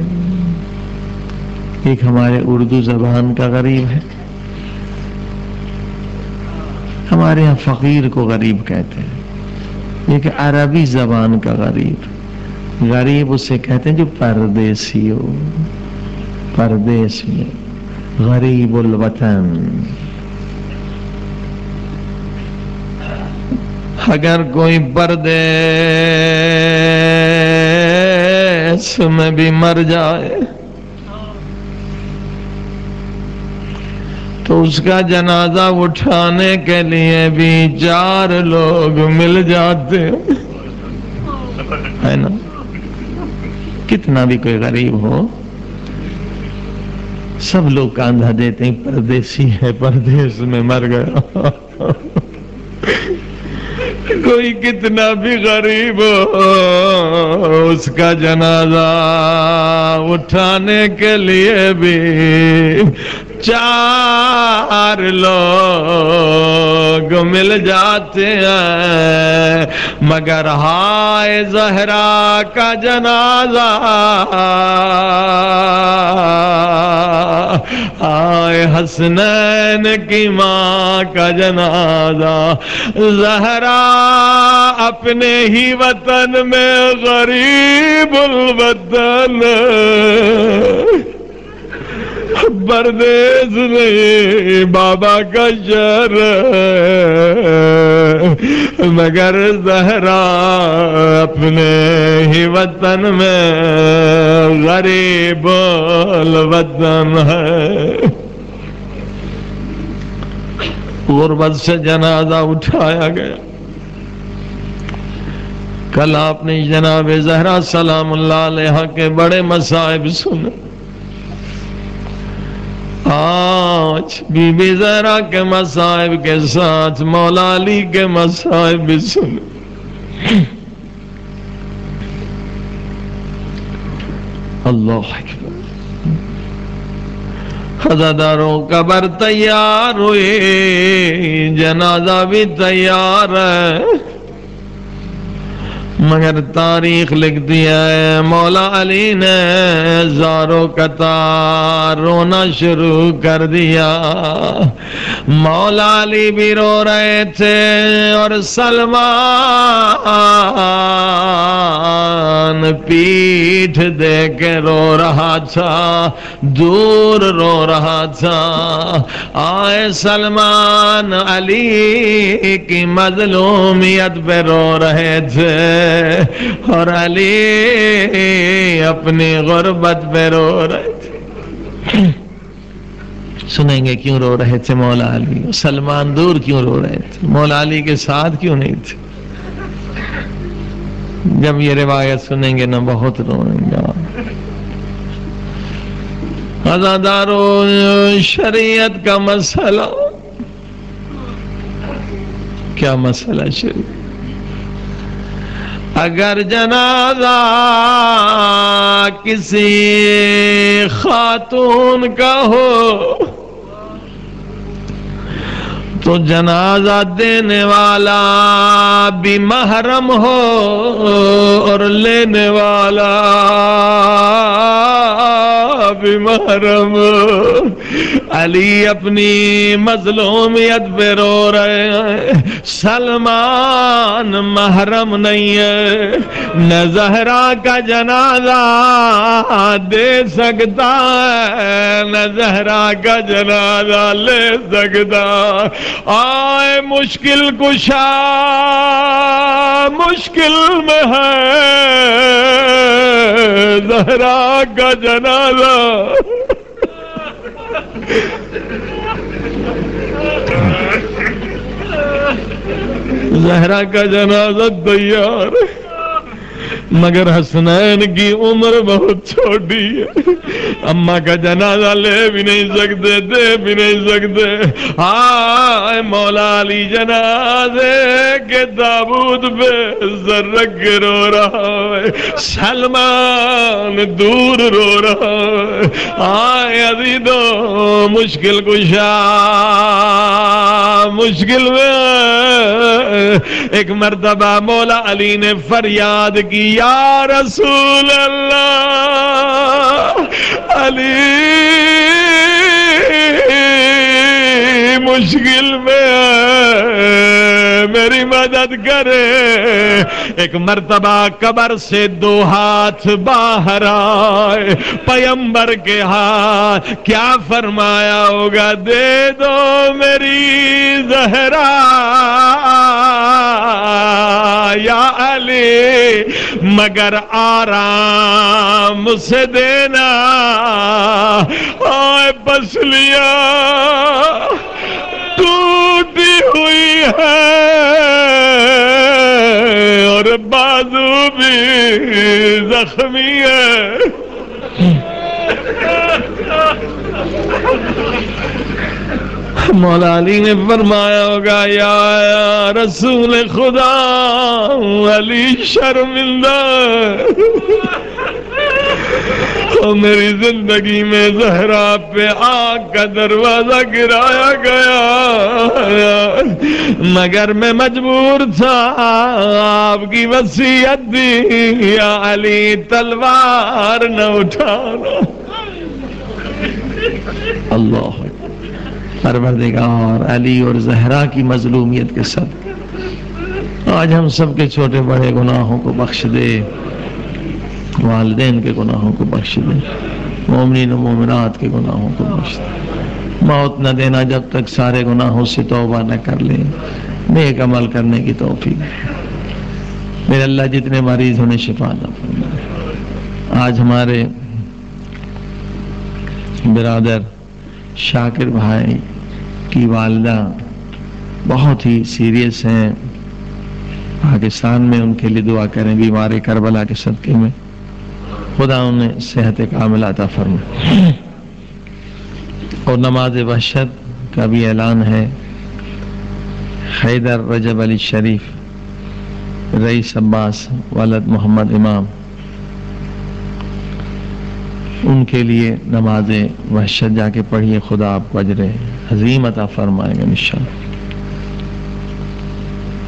ایک ہمارے اردو زبان کا غریب ہے، ہمارے یہاں فقیر کو غریب کہتے ہیں، ایک عربی زبان کا غریب، غریب اسے کہتے ہیں جو پردیسی ہو، پردیس میں، غریب الوطن۔ اگر کوئی پردیس میں بھی مر جائے تو اس کا جنازہ اٹھانے کے لیے بھی 4 لوگ مل جاتے ہے نا۔ کتنا بھی کوئی غریب ہو سب لوگ کاندھا دیتے ہیں، پردیسی ہے، پردیس میں مر گیا۔ کوئی کتنا بھی غریب ہو اس کا جنازہ اٹھانے کے لیے بھی 4 لوگ مل جاتے ہیں، مگر ہائے زہرا کا جنازہ، ہائے حسنین کی ماں کا جنازہ، زہرا اپنے ہی وطن میں غریب الوطن، پردیس نہیں بابا کا شہر، مگر زہرا اپنے ہی وطن میں غریب الوطن ہے۔ غربت سے جنازہ اٹھایا گیا۔ کل آپ نے جناب زہرا سلام اللہ علیہا کے بڑے مصائب سنے، آج بی بی زہرا کے مصائب کے ساتھ مولا علی کے مصائب بھی سنے۔ اللہ اکبر۔ عزاداروں قبر تیار ہوئی، جنازہ بھی تیار ہے، مگر تاریخ لکھ دیا ہے مولا علی نے زاروں قطار رونا شروع کر دیا۔ مولا علی بھی رو رہے تھے اور سلمان پیٹھ دے کے رو رہا تھا، دور رو رہا تھا۔ آئے سلمان علی کی مظلومیت پہ رو رہے تھے اور علی اپنی غربت پہ رو رہے تھے۔ سنیں گے کیوں رو رہے تھے مولا علی، سلمان دور کیوں رو رہے تھے، مولا علی کے ساتھ کیوں نہیں تھے؟ جب یہ روایت سنیں گے نا بہت روئیں گے۔ عزاداروں، شریعت کا مسئلہ، کیا مسئلہ شریعت؟ اگر جنازہ کسی خاتون کا ہو تو جنازہ دینے والا بھی محرم ہو اور لینے والا بھی محرم ہو۔ علی اپنی مظلومیت پہ رو رہے ہیں، سلمان محرم نہیں ہے، نہ زہرا کا جنازہ دے سکتا ہے نہ زہرا کا جنازہ لے سکتا۔ آئے مشکل کشا مشکل میں ہے زہرا کا جنازہ، زہرا کا جنازہ تیار، مگر حسنین کی عمر بہت چھوٹی ہے، اماں کا جنازہ لے بھی نہیں سکتے، دے بھی نہیں سکتے۔ ہائے مولا علی جنازے کہ تابوت پہ زرق رو رہا ہے، سلمان دور رو رہا ہے، آئے عزیزو مشکل کشا مشکل میں ایک مرتبہ مولا علی نے فریاد کی، یا رسول اللہ علی مشکل میں میری مدد کرے۔ ایک مرتبہ قبر سے 2 ہاتھ باہر آئے، پیغمبر کے ہاتھ، کیا فرمایا ہوگا؟ دے دو میری زہرا یا علی، مگر آرام سے دینا۔ آئے پسلیاں ٹوٹی ہوئی ہے اور بازو بھی زخمی ہے۔ مولا علی نے فرمایا ہوگا، یا رسول خدا علی شرمندہ، تو میری زندگی میں زہرا پہ آگ کا دروازہ گرایا گیا، مگر میں مجبور تھا، آپ کی وصیت دی یا علی تلوار نہ اٹھانا۔ اللہ پروردگار علی اور زہرا کی مظلومیت کے ساتھ آج ہم سب کے چھوٹے بڑے گناہوں کو بخش دے، والدین کے گناہوں کو بخش دے، مومنین و مومنات کے گناہوں کو بخش دے، موت نہ دینا جب تک سارے گناہوں سے توبہ نہ کر لیں، نیک عمل کرنے کی توفیق۔ میرے اللہ جتنے مریض انہیں شفا عطا فرمائے۔ آج ہمارے برادر شاکر بھائی کی والدہ بہت ہی سیریس ہیں، پاکستان میں ان کے لیے دعا کریں، بیمار کربلا کے صدقے میں خدا انہیں صحت کاملہ عطا فرمائے۔ اور نماز وحشت کا بھی اعلان ہے، حیدر رجب علی شریف، رئیس عباس ولد محمد امام، ان کے لیے نماز وحشت جا کے پڑھیے، خدا آپ کو اجر عظیم عطا فرمائے گا انشاءاللہ۔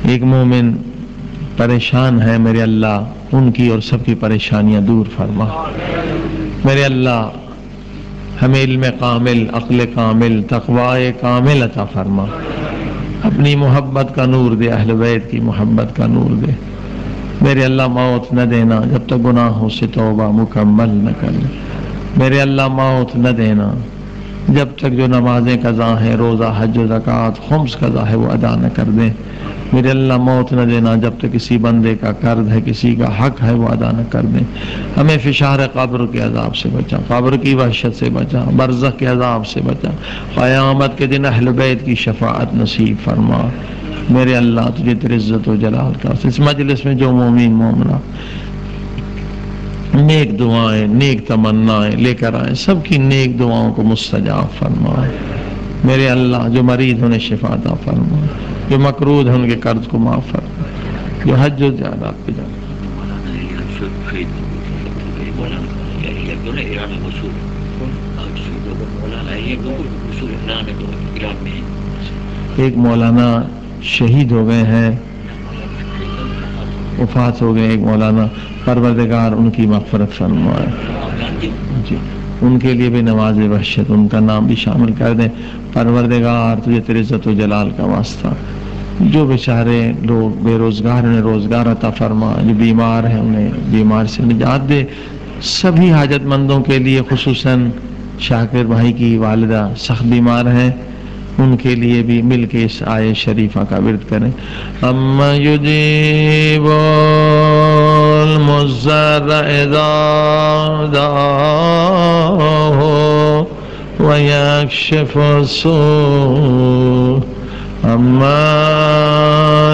ایک مومن پریشان ہے، میرے اللہ ان کی اور سب کی پریشانیاں دور فرما۔ میرے اللہ ہمیں علم کامل، عقل کامل، تقوی کامل عطا فرما، اپنی محبت کا نور دے، اہل بیت کی محبت کا نور دے۔ میرے اللہ موت نہ دینا جب تک گناہوں سے توبہ مکمل نہ کر لے۔ میرے اللہ موت نہ دینا جب تک جو نمازیں قضا ہیں، روزہ، حج و زکوٰۃ، خمس قضا ہے، وہ ادا نہ کر دیں۔ میرے اللہ موت نہ دینا جب تک کسی بندے کا قرض ہے، کسی کا حق ہے، وہ ادا نہ کر دیں۔ ہمیں فشار قبر کے عذاب سے بچا، قبر کی وحشت سے بچا، برزخ کے عذاب سے بچا، قیامت کے دن اہل بیت کی شفاعت نصیب فرما۔ میرے اللہ تجھے تیری عزت و جلال کا اس مجلس میں جو مومن مومنہ نیک دعائیں، نیک تمنائیں لے کر آئیں، سب کی نیک دعاؤں کو مستجاب فرما۔ میرے اللہ جو مریض انہیں شفا عطا فرما، جو مقروض ہیں ان کے قرض کو معاف فرما، جو حج و زیارات پہ جانا۔ ایک مولانا شہید ہو گئے ہیں، وفات ہو گئے، ایک مولانا، پروردگار ان کی مغفرت فرمائے جی، ان کے لیے بھی نماز وحشت ان کا نام بھی شامل کر دیں۔ پروردگار تجھے تیری عزت و جلال کا واسطہ، جو بیچارے لوگ بے روزگار انہیں روزگار عطا فرما، جو بیمار ہیں انہیں بیمار سے نجات دے۔ سبھی حاجت مندوں کے لیے، خصوصاً شاکر بھائی کی والدہ سخت بیمار ہیں، ان کے لیے بھی مل کے اس آیے شریفہ کا ورد کریں۔ اَمَّا يُجِيبُ الْمُضْطَرَّ إِذَا دَعَاهُ وَيَكْشِفُ السُّوءَ أَمَّا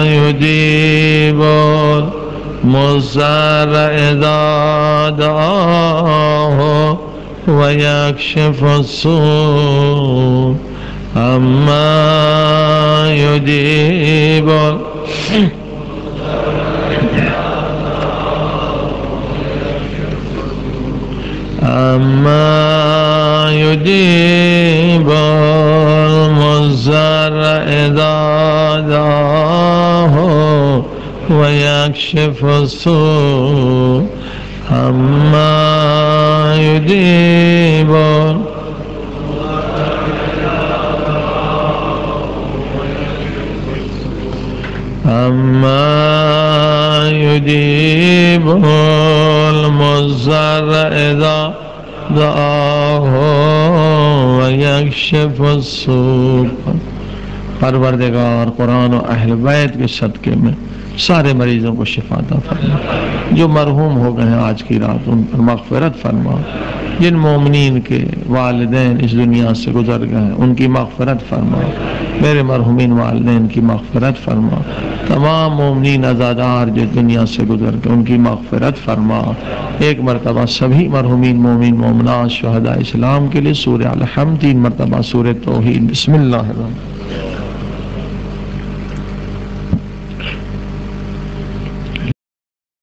يُجِيبُ الْمُضْطَرَّ إِذَا دَعَاهُ وَيَكْشِفُ السُّوءَ أَمَّا يُجِيبُ أَمَّا يُجِيبُ الْمُضْطَرَّ إِذَا دَعَاهُ وَيَكْشِفُ السُّوءَ أَمَّا يُجِيبُ المضطر إذا دعاه ويكشف السوء. پروردگار قرآن و اہل بیت کے صدقے میں سارے مریضوں کو شفا عطا فرما. جو مرحوم ہو گئے ہیں آج کی رات ان پر مغفرت فرما. جن مومنین کے والدین اس دنیا سے گزر گئے ہیں ان کی مغفرت فرما. میرے مرحومین والدین کی مغفرت فرما. تمام مومنین عزادار جو دنیا سے گزر گئے ان کی مغفرت فرما. ایک مرتبہ سبھی مرحومین مومن مومنات شہداء اسلام کے لیے سورہ الحمد 3 مرتبہ سورہ توحید. بسم اللہ الرحمن